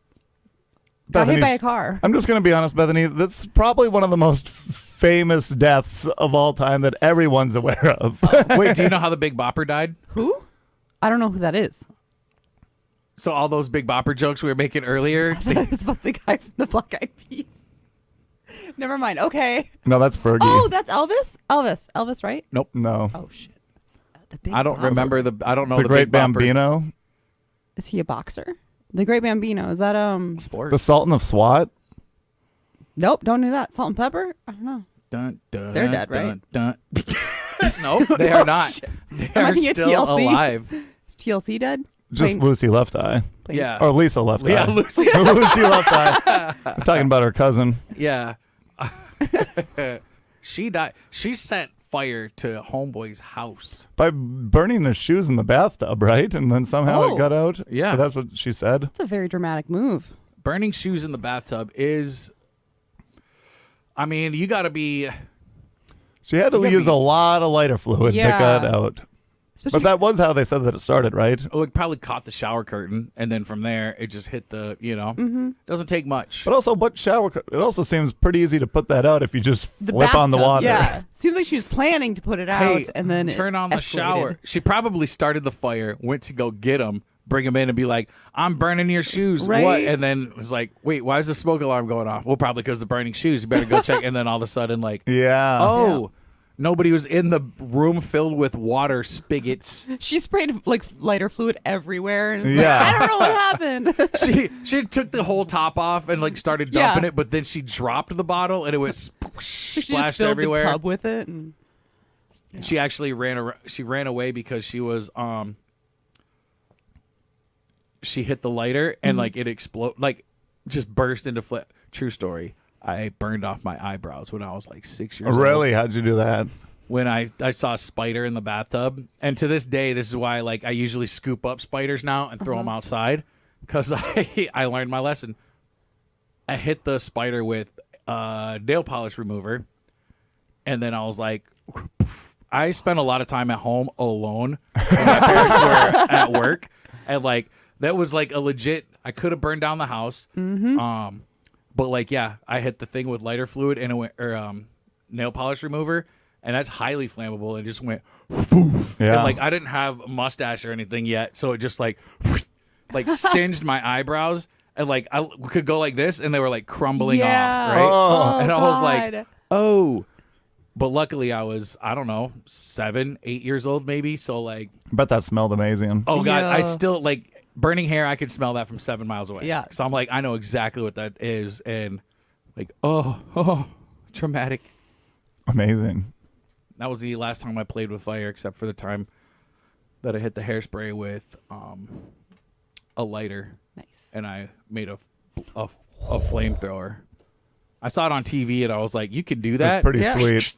got hit Bethany, by a car. I'm just going to be honest, Bethany. That's probably one of the most famous deaths of all time that everyone's aware of. Wait, do you know how the Big Bopper died? Who? I don't know who that is. So all those Big Bopper jokes we were making earlier. That was about the guy from the Black Eyed Peas. Never mind. Okay. No, that's Fergie. Oh, that's Elvis? Elvis, right? Nope. No. Oh, shit. The Big I don't Bopper. remember I don't know The the Great Big Bopper Bambino. Is he a boxer? The Great Bambino. Is that sport. The Sultan of SWAT. Nope, don't do that. Salt and pepper? I don't know. Dun, dun, They're dead, dun, dun. No, they are not. They Am I are thinking of still TLC? alive. Is TLC dead? Just Playing- Lucy Left Eye. playing- Yeah. Or Lisa Left Yeah, Eye. Lucy. Lucy Left Eye. I'm talking about her cousin. Yeah. She died. She set fire to Homeboy's house. By burning his shoes in the bathtub, right? And then somehow Oh. it got out? Yeah. That's what she said. That's a very dramatic move. Burning shoes in the bathtub is. I mean, you got to be. She had to You gotta use be- a lot of lighter fluid to Yeah. get out. Especially But that was how they said that it started, right? Oh, it probably caught the shower curtain, and then from there it just hit the. Doesn't take much. But also, it also seems pretty easy to put that out if you just the flip on the bathtub, water. Yeah. Seems like she was planning to put it out Hey, and then Oh, turn it on the escalated. shower. She probably started the fire, went to go get him, bring him in, and be like, "I'm burning your shoes." Right. What? And then was like, "Wait, why is the smoke alarm going off?" Well, probably because the burning shoes. You better go check. And then all of a sudden, like, Yeah. oh, nobody was in the room filled with water spigots. She sprayed like lighter fluid everywhere, and it's Yeah. like, I don't know what happened. She took the whole top off and like started Yeah. dumping it, but then she dropped the bottle and it was She just splashed filled everywhere. the tub with it, and And she actually ran away because she was she hit the lighter and like it exploded, like just burst into flip. True story. I burned off my eyebrows when I was like 6 years old. Really? How'd you do that? When I saw a spider in the bathtub, and to this day, this is why like I usually scoop up spiders now and throw them outside because I learned my lesson. I hit the spider with nail polish remover, and then I was like, I spent a lot of time at home alone when my parents were at work, and like that was like a legit. I could have burned down the house, but like yeah, I hit the thing with lighter fluid and it went nail polish remover. And that's highly flammable. And just went, poof. Yeah. And like I didn't have a mustache or anything yet, so it just like singed my eyebrows, and like I could go like this, and they were like crumbling off, right? Oh. And I was like, God. oh. But luckily, I was 7, 8 years old, maybe. So like, I bet that smelled amazing. oh god, I Yeah. still like burning hair. I could smell that from 7 miles away. Yeah. So I'm like, I know exactly what that is, and like, oh, traumatic. Amazing. That was the last time I played with fire, except for the time that I hit the hairspray with a lighter, Nice. and I made a flamethrower. I saw it on TV, and I was like, "You could do that." That's pretty Yeah. sweet.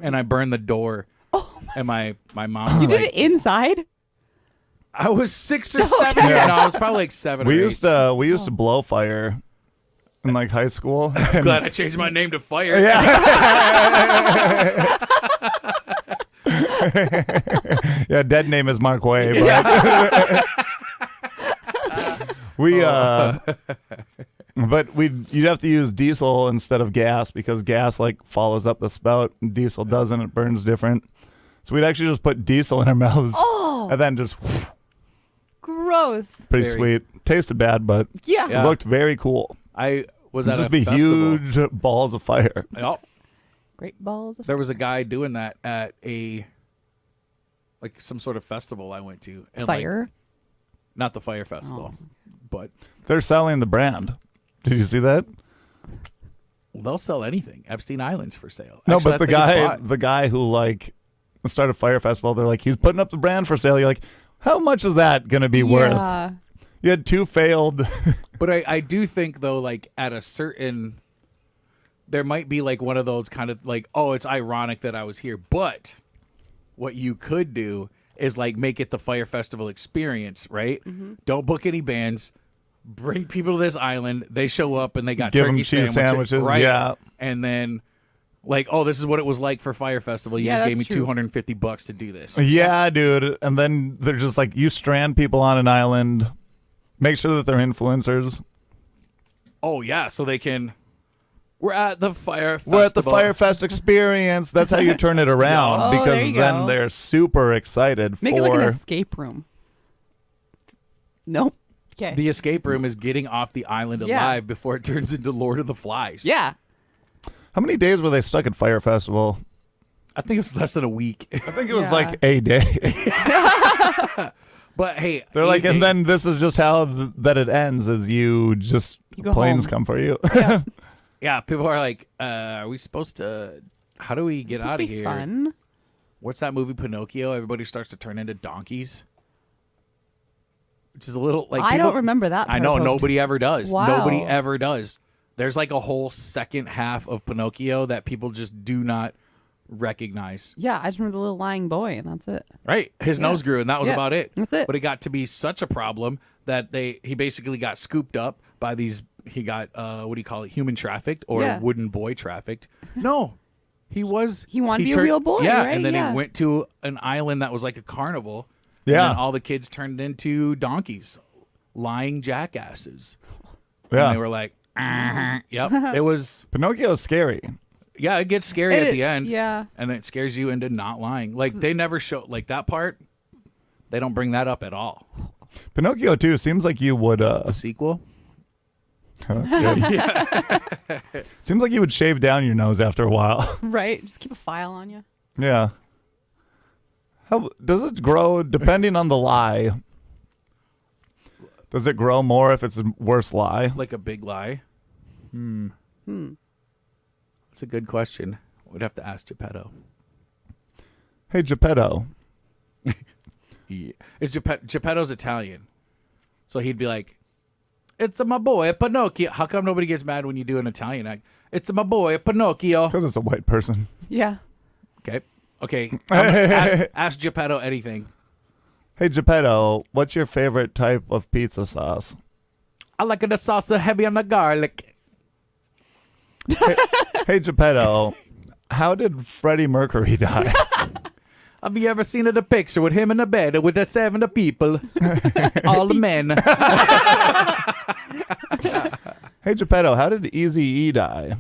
And I burned the door. Oh And my mom was You did like, it inside? "I was 6 or 7. Yeah. No, I was probably like 7 We or 8. used to blow fire in like high school. And- Glad I changed my name to Fire. yeah, dead name is Mark Way. But we But you'd have to use diesel instead of gas because gas like follows up the spout and diesel doesn't. It burns different. So we'd actually just put diesel in our mouths and then just Gross. pretty sweet. Tasted bad, but Yeah. it looked very cool. I was It'd at just a be festival. huge balls of fire. Yep. Great balls. There was a guy doing that at some sort of festival I went to. And Fire. Not the fire festival, but They're selling the brand. Did you see that? they'll sell anything. Epstein Island's for sale. No, Actually, but the guy who like started Fire Festival, they're like, he's putting up the brand for sale. You're like, how much is that going to be worth? Yeah. You had 2 failed. But I do think though, like at a certain, there might be like one of those kind of like, oh, it's ironic that I was here. But what you could do is like make it the Fire Festival experience, right? Mm-hmm. Don't book any bands. Bring people to this island. They show up and they got Give 'em turkey cheese sandwiches, right? yeah. And then like, oh, this is what it was like for Fire Festival. You Yeah, just gave me that's true. $250 to do this. Yeah, dude. And then they're just like, you strand people on an island. Make sure that they're influencers. Oh yeah, so they can. We're at the Fire Festival. We're at the Fire Fest experience. That's how you turn it around Oh, there because you then go. they're super excited Make for. it like an escape room. Nope. Okay. The escape room is getting off the island Yeah. alive before it turns into Lord of the Flies. Yeah. How many days were they stuck at Fire Festival? I think it was less than a week. I think it was Yeah. like a day. But hey, They're like, and then this is just how that it ends: is you just You go planes home. come for you. yeah, people are like, are we supposed to? How do we get out of here? Fun. What's that movie Pinocchio? Everybody starts to turn into donkeys, which is a little like I people- don't remember that. I know part. nobody ever does. Wow. Nobody ever does. There's like a whole second half of Pinocchio that people just do not recognize. Yeah, I just remember the little lying boy, and that's it. Right, his Yeah. nose grew, and that was Yeah, about it. that's it. But it got to be such a problem that he basically got scooped up by these. He got what do you call it? Human trafficked or Yeah. wooden boy trafficked? No, he was. He wanted to be a real boy, Yeah, right? and then Yeah. he went to an island that was like a carnival. Yeah. and then all the kids turned into donkeys, lying jackasses. Yeah. And they were like, yep. It was. Pinocchio's scary. Yeah, it gets scary at the end. Yeah. And it scares you into not lying. Like they never show like that part. They don't bring that up at all. Pinocchio too seems like you would. A sequel? Seems like you would shave down your nose after a while. Right. Just keep a file on you. Yeah. How does it grow depending on the lie? Does it grow more if it's a worse lie? Like a big lie? That's a good question. We'd have to ask Geppetto. Hey, Geppetto. Yeah. Geppetto's Italian. So he'd be like, it's my boy, Pinocchio. How come nobody gets mad when you do an Italian act? It's my boy, Pinocchio. Because it's a white person. Yeah. Okay. Ask Geppetto anything. Hey, Geppetto, what's your favorite type of pizza sauce? I like the sauce heavy on the garlic. Hey, Geppetto, how did Freddie Mercury die? Have you ever seen the picture with him in the bed with the 7 people? All the men. Hey, Geppetto, how did Eazy-E die?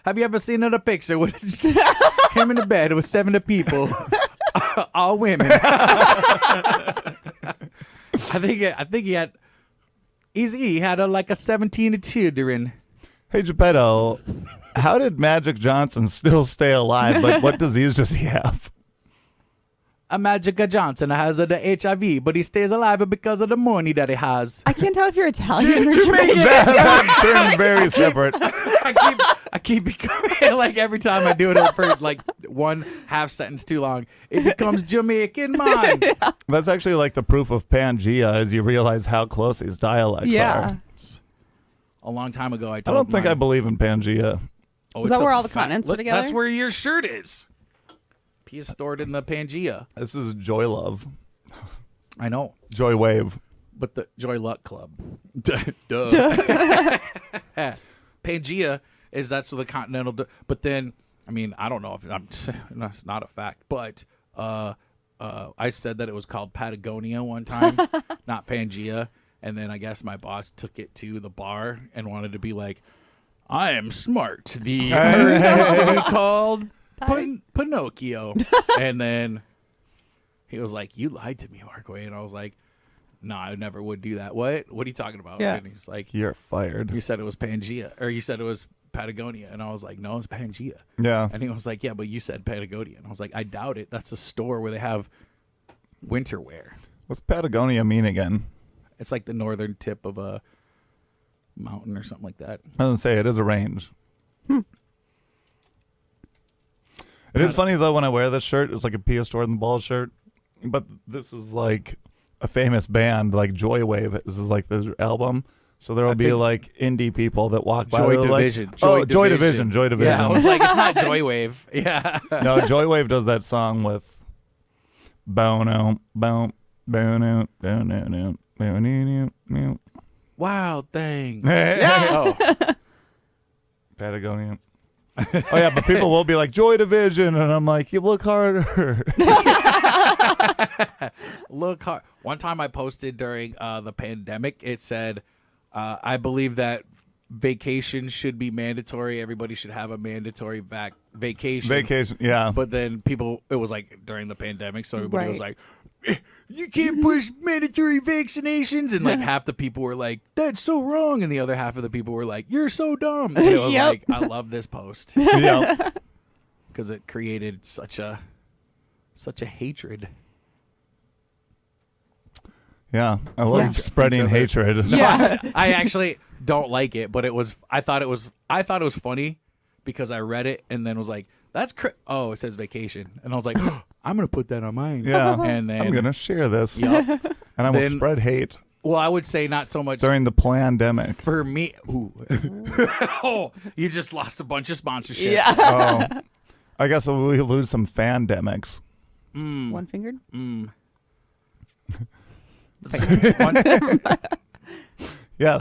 Have you ever seen the picture with him in the bed with 7 people? All women. I think he had. He had like a 17 children. Hey, Geppetto, how did Magic Johnson still stay alive, but what disease does he have? A Magica Johnson has the HIV, but he stays alive because of the money that he has. I can't tell if you're Italian or Jamaican. Jamaican. That turned very separate. I keep becoming like every time I do it for like one half sentence too long, it becomes Jamaican mine. That's actually like the proof of Pangea, as you realize how close these dialects Yeah. are. A long time ago, I I told don't think my- I believe in Pangea. Oh, Is it's that a where all the fa- continents were Look, together? That's where your shirt is. P is stored in the Pangea. This is Joy Love. I know, Joy Wave. but the Joy Luck Club. Duh. Pangea is that's the continental. But then, I mean, I don't know if that's not a fact, but I said that it was called Patagonia one time, not Pangea, And then I guess my boss took it to the bar and wanted to be like, I am smart. The bird used to be called Pinocchio. And then he was like, you lied to me, Markway. And I was like, no, I never would do that. What are you talking about? Yeah. And he's like, You're fired. you said it was Pangea, or you said it was Patagonia. And I was like, no, it's Pangea. Yeah. And he was like, yeah, but you said Patagonia. And I was like, I doubt it. That's a store where they have winter wear. What's Patagonia mean again? It's like the northern tip of a mountain or something like that. I was gonna say it is a range. It is funny though when I wear this shirt. It's like a Pia Jordan Ball shirt, but this is like a famous band, like Joywave. This is like their album, so there will be think like indie people that walk by. Joy they're like, Division. oh, Joy Division. Joy Division. Yeah, I was like, it's not Joywave. Yeah. No, Joywave does that song with Bono, Bono, Bono, Bono, Bono. Wild thing. Oh. Oh. Patagonia. Oh yeah, but people will be like Joy Division, and I'm like, you look harder. Look hard. One time I posted during the pandemic, it said, I believe that vacation should be mandatory. Everybody should have a mandatory vacation. Vacation, yeah. But then it was like during the pandemic, so everybody was Right. like, you can't push mandatory vaccinations. And like half the people were like, that's so wrong. And the other half of the people were like, you're so dumb. And it was Yep. like, I love this post Yeah. because it created such a hatred. Yeah. I love Yeah. spreading Each other. hatred. Yeah. I actually don't like it, but I thought it was funny because I read it and then was like, that's oh, it says vacation. And I was like, I'm going to put that on mine. Yeah. And then I'm going to share this. Yup. And I will Then- spread hate Well, I would say not so much during the pandemic. for me. Ooh. Oh, you just lost a bunch of sponsorship. Yeah. Oh. I guess we lose some fandemics. One fingered. One- Yes.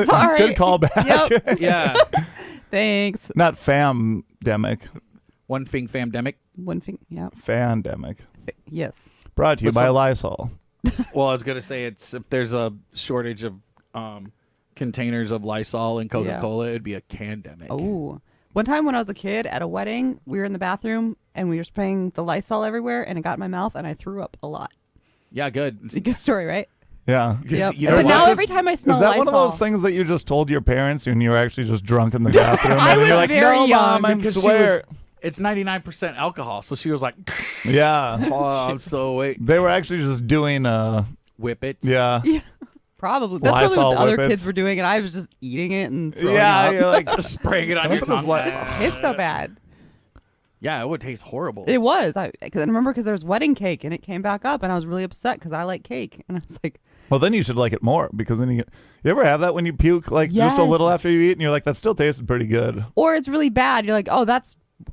Sorry. Good callback. Yep. yeah. Thanks. Not famdemic. One Fing famdemic. One finger. Yeah. Fandemic. Yes. Brought to you But by some- Lysol. Well, I was gonna say if there's a shortage of containers of Lysol and Coca-Cola, it'd be a candemic. Oh. One time when I was a kid at a wedding, we were in the bathroom and we were spraying the Lysol everywhere, and it got in my mouth, and I threw up a lot. Yeah, good. It's a good story, right? Yeah. Yep. You know But what? now Just- every time I smell Is that Lysol, one of those things that you just told your parents when you were actually just drunk in the bathroom? I and was you're like, very no, young. Mom, I Because she swear. It's 99% alcohol, so she was like, Yeah. "Oh, so wait, They were actually just doing, whip it." yeah. probably that's probably Lysol what the other whippets. kids were doing, and I was just eating it and throwing Yeah, up. you're like, spraying it on Can I your put this tongue. li- It's so bad. Yeah, it would taste horrible. It was. Cause I remember because there was wedding cake and it came back up, and I was really upset because I like cake, and I was like, well, then you should like it more because then you ever have that when you puke like just a little Yes. after you eat and you're like, that still tasted pretty good. or it's really bad. You're like, oh,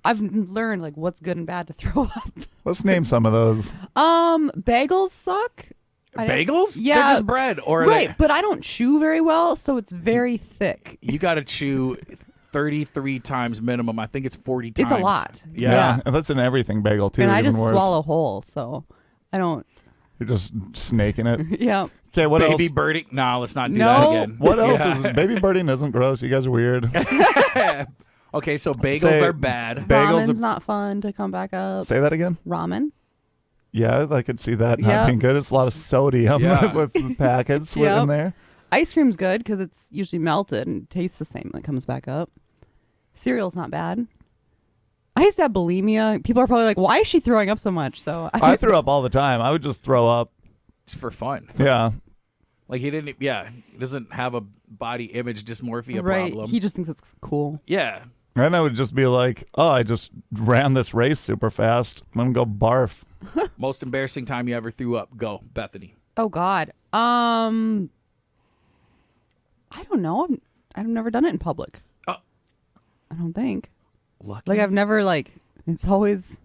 I've learned like what's good and bad to throw up. Let's name some of those. Bagels suck. Bagels? Yeah. They're just bread. Or Right, but I don't chew very well, so it's very thick. you got to chew 33 times minimum. I think it's 40 times. It's a lot. Yeah. If it's an everything bagel too, And I even just worse. swallow whole, so I don't. You're just snaking it. Yeah. Okay, what Baby else? birding. No, let's not do No. that again. What else Yeah. is baby birding? Isn't gross? You guys are weird. Okay, so bagels Say- are bad. Bagels Ramen's are- not fun to come back up. Say that again. Ramen. Yeah, I could see that not Yeah. being good. It's a lot of sodium Yeah. with the packets Yep. in there. Ice cream's good because it's usually melted and tastes the same when it comes back up. Cereal's not bad. I used to have bulimia. People are probably like, why is she throwing up so much? So I threw up all the time. I would just throw up. It's for fun. Yeah. Like he doesn't have a body image dysmorphia right. problem. He just thinks it's cool. Yeah. And I would just be like, oh, I just ran this race super fast. I'm going to go barf. Most embarrassing time you ever threw up. Go, Bethany. Oh God. I don't know. I've never done it in public. Oh. I don't think. Lucky. Like I've never it's always,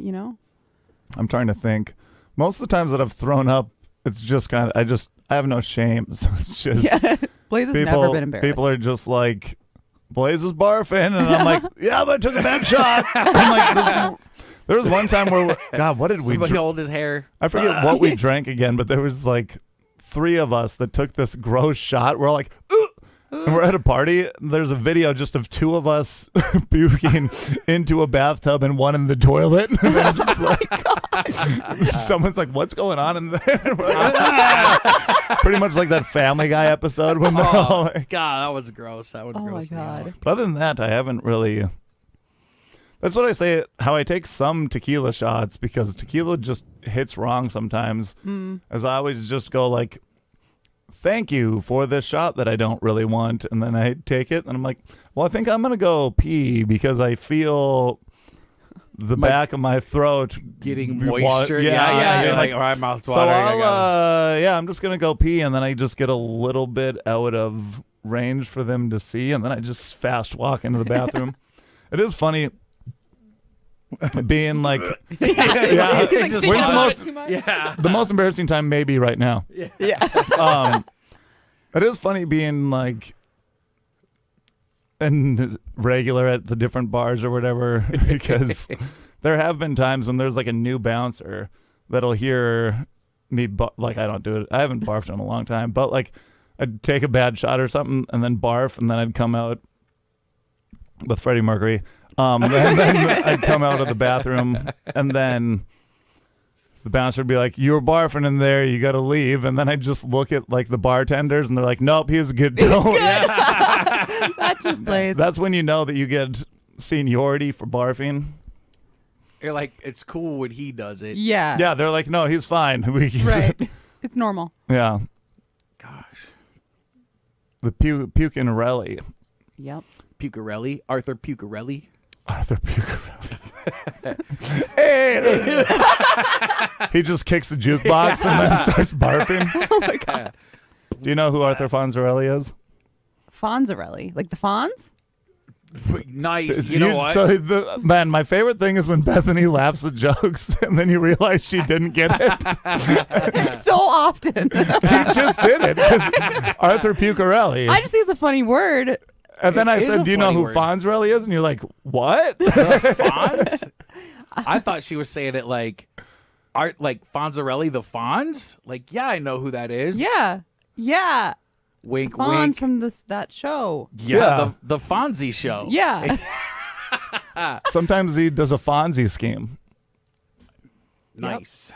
I'm trying to think. Most of the times that I've thrown up, it's just kind of, I have no shame. So it's just, Yeah. Blaise has never been embarrassed. people are just like, Blaise is barfing. And I'm like, yeah, but I took a bad shot. I'm like, there was one time where, God, what did we Somebody drink? hold his hair. I forget what we drank again, but there was like three of us that took this gross shot. We're all like, "Ugh." And we're at a party. There's a video just of two of us puking into a bathtub and one in the toilet. And then just someone's like, "What's going on in there?" And we're like, "Ah." Pretty much like that Family Guy episode when they're all like, God, that was gross. That was Oh gross. my God. But other than that, I haven't really. That's what I say. How I take some tequila shots because tequila just hits wrong sometimes. As I always just go like, "Thank you for this shot that I don't really want," and then I take it and I'm like, "Well, I think I'm gonna go pee because I feel the back of my throat Getting moisture. Yeah, You're like, like, all right, mouth so water. I'm just gonna go pee, and then I just get a little bit out of range for them to see, and then I just fast walk into the bathroom. It is funny being like, yeah, He's like, when's the most too much? Yeah. the most embarrassing time maybe right now. Yeah. It is funny being like and regular at the different bars or whatever because there have been times when there's like a new bouncer that'll hear me like I don't do it. I haven't barfed in a long time, but like I'd take a bad shot or something and then barf and then I'd come out with Freddie Mercury. And then I'd come out of the bathroom and then the bouncer would be like, "You were barfing in there, you got to leave." And then I'd just look at like the bartenders and they're like, "Nope, he's good." That's just Blaise. That's when you know that you get seniority for barfing. You're like, it's cool when he does it. Yeah. Yeah, they're like, "No, he's fine." Right. It's normal. Yeah. Gosh. The Pucinarelli. Yep. Pucarelli. Arthur Pucarelli. Arthur Pucinarelli. Hey! He just kicks the jukebox and then starts barfing. Oh my God. Do you know who Arthur Fonzarelli is? Fonzarelli. Like the Fonz? Nice. You know what? So man, my favorite thing is when Bethany laughs at jokes and then you realize she didn't get it. So often. He just did it because Arthur Pucarelli. I just think it's a funny word. And then I It is said, a "Do you know funny who word. Fonzarelli is?" And you're like, "What?" Fonz? I thought she was saying it like like Fonzarelli the Fonz? Like, yeah, I know who that is. Yeah. Yeah. Wink, Fonz wink. from that show. Yeah, the Fonzie show. Yeah. Sometimes he does a Fonzie scheme. Nice.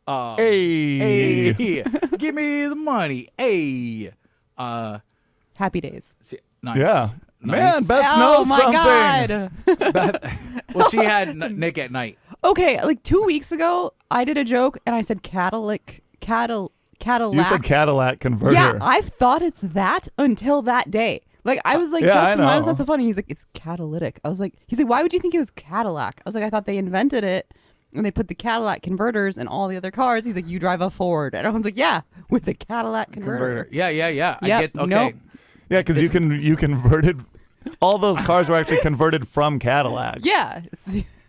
Hey. Hey, give me the money. Hey. Happy days. Nice. Yeah. Nice. Man, Beth Oh knows my something. God. Well, she had Nick at night. Okay, like 2 weeks ago, I did a joke and I said Cadillac. You said Cadillac converter. Yeah, I've thought it's that until that day. Like I was like, Yeah, I Justin, why was know. that so funny? He's like, it's catalytic. I was like, he's like, why would you think it was Cadillac? I was like, I thought they invented it and they put the Cadillac converters in all the other cars. He's like, you drive a Ford, and I was like, yeah, with the Cadillac converter. Yeah. I Yep, get okay. nope. Yeah, because you converted. All those cars were actually converted from Cadillacs. Yeah,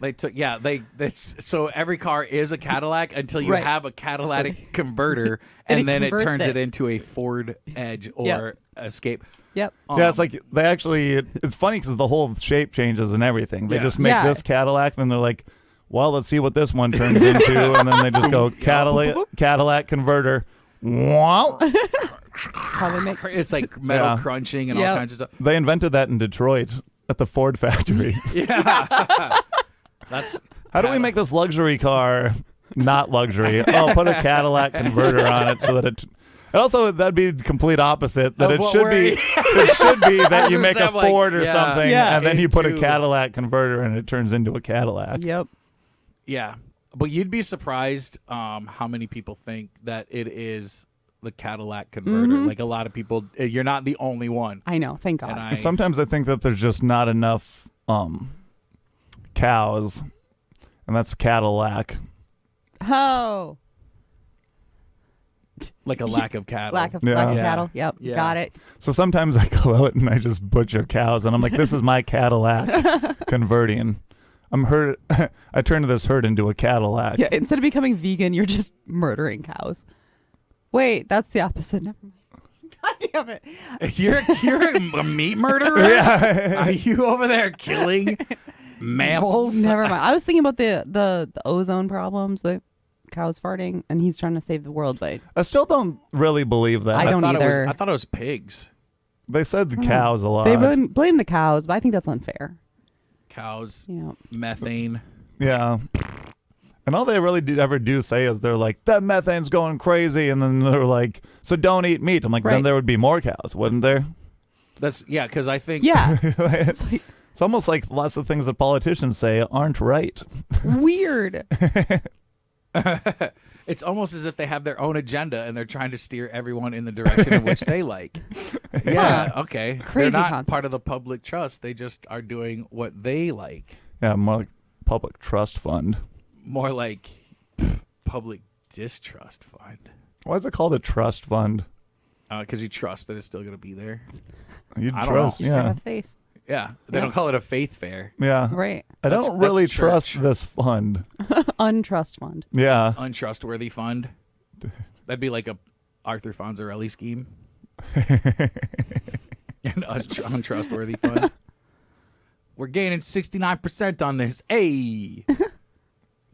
They took that's so every car is a Cadillac until you Right. have a Cadillac converter And and it then it converts turns it. it into a Ford Edge or Yep. Escape. yep. Yeah, it's like they actually. It's funny because the whole shape changes and everything. They Yeah. just make Yeah. this Cadillac, then they're like, "Well, let's see what this one turns into," and then they just go Cadillac converter. Wow. Probably make. It's like metal Yeah. crunching and all Yep. kinds of stuff. They invented that in Detroit at the Ford factory. Yeah. That's How do we make this luxury car not luxury? Oh, put a Cadillac converter on it so that it. And also, that'd be the complete opposite. That Of it what should be. It should be that you make a 100% like, Ford or yeah. something, Yeah. and then you put a Into- Cadillac converter, and it turns into a Cadillac. Yep. Yeah, but you'd be surprised how many people think that it is the Cadillac converter. Like a lot of people, you're not the only one. I know. Thank God. And I Sometimes I think that there's just not enough cows, and that's Cadillac. Oh, like a lack of cattle. lack of Yeah. cattle. Yep. Yeah. Got it. So sometimes I go out and I just butcher cows, and I'm like, "This is my Cadillac converting." I turned this herd into a Cadillac. Yeah. Instead of becoming vegan, you're just murdering cows. Wait, that's the opposite. Never mind. God damn it. You're a meat murderer. Yeah. Are you over there killing mammals? Never mind. I was thinking about the ozone problems. cows farting, and he's trying to save the world. But I still don't really believe that. I don't either. I thought it was pigs. They said the cows a lot. They blame the cows, but I think that's unfair. Cows, Yeah. methane. Yeah. And all they really ever do say is they're like, that methane's going crazy. And then they're like, so don't eat meat. I'm like, then Right. there would be more cows, wouldn't there? That's because I think Yeah. It's almost like lots of things that politicians say aren't right. Weird. it's almost as if they have their own agenda and they're trying to steer everyone in the direction in which they like. Yeah, okay. Crazy They're not concept. part of the public trust. They just are doing what they like. Yeah, more like public trust fund. More like public distrust fund. Why is it called a trust fund? Because you trust that it's still going to be there. You I don't trust, know. You just gotta yeah. have faith. Yeah. They Yeah. don't call it a faith fair. Yeah. Right. I That's- don't really that's trust church. this fund. Untrust fund. Yeah. Untrustworthy fund. That'd be like a Arthur Fonzarelli scheme. An untrustworthy fund. We're gaining 69% on this. Hey.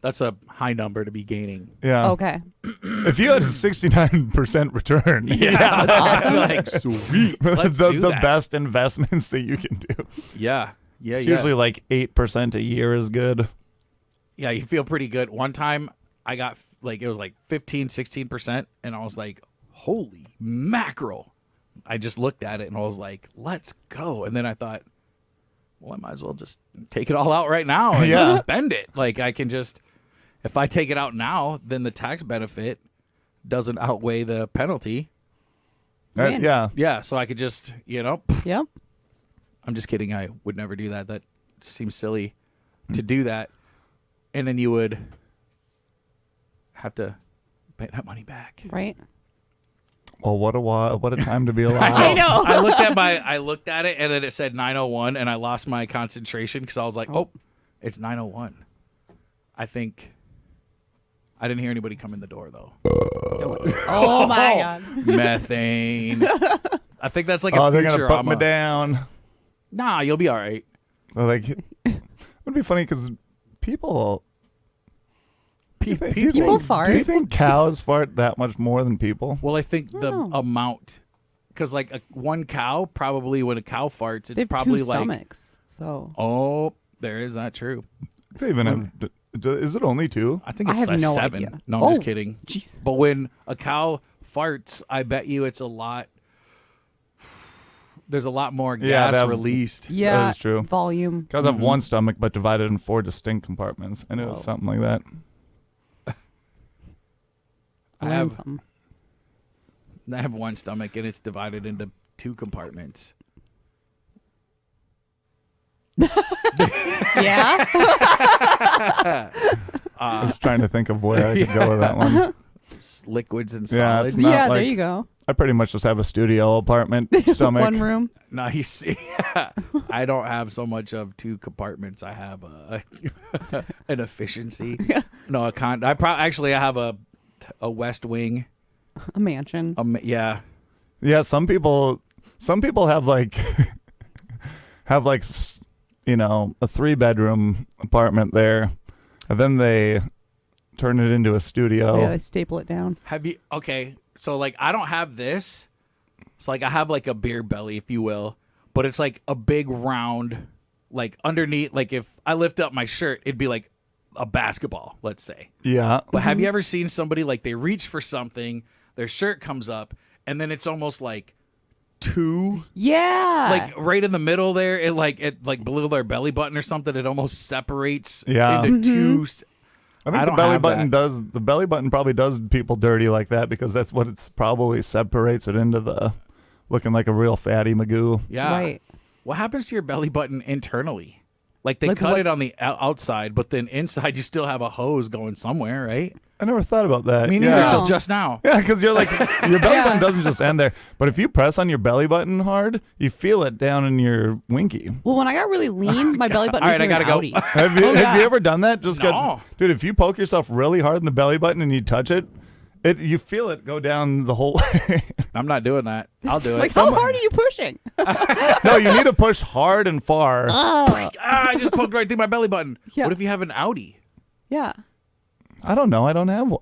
That's a high number to be gaining. Yeah. Okay. If you had a 69% return, Yeah. That's awesome. Like, sweet. Let's the do that. best investments that you can do. Yeah. Yeah, It's yeah. usually like 8% a year is good. Yeah, you feel pretty good. One time I got it was like 15, 16%, and I was like, holy mackerel. I just looked at it and I was like, let's go. And then I thought, well, I might as well just take it all out right now and Yeah. spend it. Like I can just, if I take it out now, then the tax benefit doesn't outweigh the penalty. Man. Yeah. Yeah, so I could just, Yep. I'm just kidding. I would never do that. That seems silly to do that. And then you would have to pay that money back. Right. Well, what a time to be alive. I know. I looked at it and then it said 9:01 and I lost my concentration because I was like, oh, it's 9:01. I think I didn't hear anybody come in the door though. Oh my god. Methane. I think that's like a Oh, they're gonna put me Futurama. down. Nah, you'll be all right. They're like, it would be funny because people. People fart? Do you think cows fart that much more than people? Well, I think the know. amount, because like one cow, probably when a cow farts, it's They have probably two like, stomachs. So oh, there is that true. They even have, is it only two? I think I it's have size no 7. idea. No, I'm Oh, just kidding. jeez. But when a cow farts, I bet you it's a lot. There's a lot more Yeah, gas that- released. yeah, is true. volume. Cows have one stomach, but divided in 4 distinct compartments. I knew it was Whoa. something like that. I Learn have- something. I have one stomach and it's divided into 2 compartments. Yeah. I was trying to think of where I could go with that one. Liquids and Yeah, solids. it's not Yeah. like- There you go. I pretty much just have a studio apartment stomach. One room. Nice. I don't have so much of 2 compartments. I have an efficiency. No, I have a West Wing. A mansion. Yeah. Yeah, some people have like you know, a 3-bedroom apartment there, and then they turn it into a studio. Yeah, they staple it down. Have you? Okay, so like I don't have this. It's like I have like a beer belly, if you will, but it's like a big round, like underneath. Like if I lift up my shirt, it'd be like a basketball, let's say. Yeah. But have you ever seen somebody like they reach for something, their shirt comes up, and then it's almost like 2, Yeah. like right in the middle there, it like below their belly button or something. It almost separates Yeah. into 2. I think I the don't belly have button that. does. The belly button probably does people dirty like that because that's what it's probably separates it into the looking like a real fatty magoo. Yeah. Right. What happens to your belly button internally? Like they Like cut it what's- on the outside, but then inside you still have a hose going somewhere, right? I never thought about that. Me neither yeah. until just now. Yeah, because you're like your belly Yeah. button doesn't just end there, but if you press on your belly button hard, you feel it down in your winky. Well, when I got really lean, my belly button. All right, I became gotta an go. outie. Have you have you ever done that? Just No. dude. If you poke yourself really hard in the belly button and you touch it, you feel it go down the whole way. I'm not doing that. I'll do it. Like, how hard are you pushing? No, you need to push hard and far. Oh. I just poked right through my belly button. Yeah. What if you have an Audi? Yeah. I don't know. I don't have one.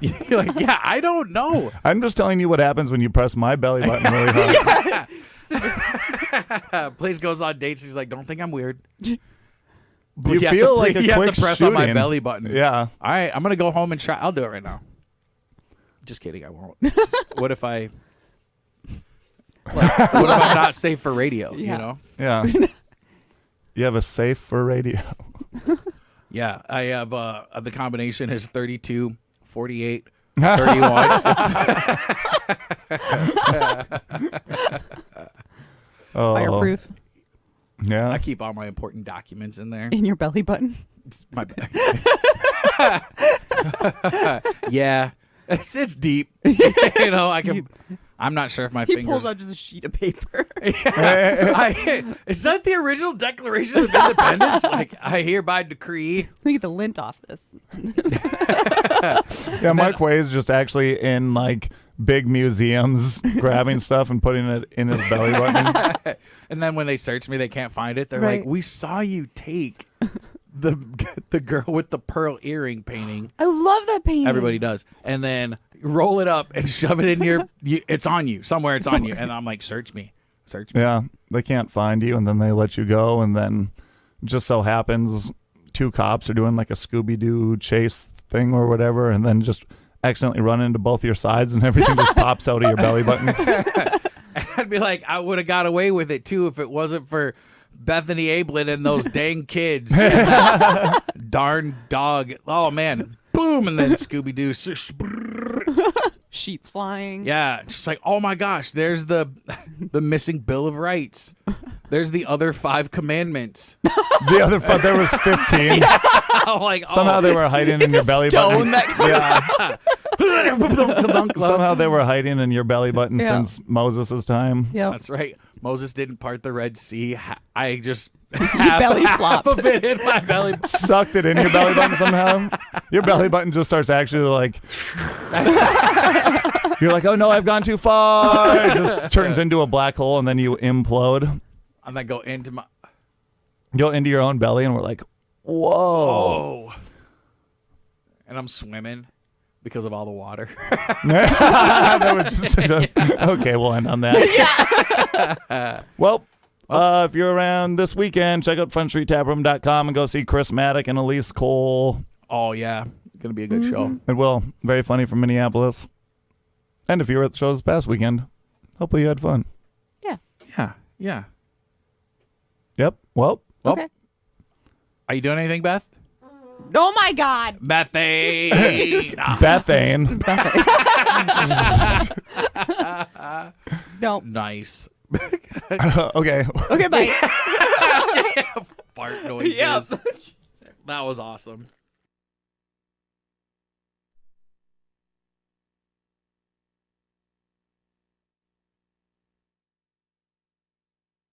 You're like, yeah, I don't know. I'm just telling you what happens when you press my belly button really hard. Blaise goes on dates. He's like, don't think I'm weird. Do you feel like a you quick have to press shooting. on my belly button. Yeah. All right, I'm gonna go home and try. I'll do it right now. Just kidding. I won't. What if I? Like, what if I'm not safe for radio? Yeah. You know? Yeah. You have a safe for radio. Yeah, I have. The combination is 32, 48, 31. Oh. Fireproof Yeah. I keep all my important documents in there. in your belly button. It's my bad. Yeah, it's deep. You know, I can. I'm not sure if my He fingers. pulls out just a sheet of paper. Is that the original Declaration of Independence? Like, I hereby decree. Let me get the lint off this. Yeah, Mark Wade's just actually in like big museums grabbing stuff and putting it in his belly button. And then when they search me, they can't find it. They're Right. like, "We saw you take the girl with the pearl earring painting." I love that painting. Everybody does, and then roll it up and shove it in it's on you somewhere. It's on you, and I'm like, "Search me, search me." Yeah, they can't find you, and then they let you go, and then just so happens 2 cops are doing like a Scooby-Doo chase thing or whatever, and then just accidentally run into both your sides, and everything just pops out of your belly button. And I'd be like, I would have got away with it too if it wasn't for Bethany Abeln and those dang kids. Darn dog. Oh man. Boom, and then Scooby Doo. Sheets flying. Yeah, just like, oh my gosh, there's the missing Bill of Rights. There's the other 5 commandments. The other there was 15. I'm like, oh. Somehow they were hiding in It's your a belly stone button. that comes Somehow they were hiding in your belly button Yeah. since Moses' time. Yep. That's right. Moses didn't part the Red Sea. I just belly half flopped. of it in my belly. Sucked it in your belly button somehow. Your belly button just starts actually like. You're like, oh no, I've gone too far. It just turns into a black hole, and then you implode. And then go into my. Go into your own belly, and we're like, whoa. Oh. And I'm swimming because of all the water. That would just, okay, we'll end on that. Well, if you're around this weekend, check out frontstreettaproom.com and go see Chris Maddock and Elise Cole. Oh, yeah. Going to be a good show. It will. Very funny from Minneapolis. And if you were at the show this past weekend, hopefully you had fun. Yeah. Yeah. Yeah. Yep. Well, Okay. Are you doing anything, Beth? Oh my God. Methane. Bethane. No. Nice. Okay. Okay, bye. Fart noises. Yep. That was awesome.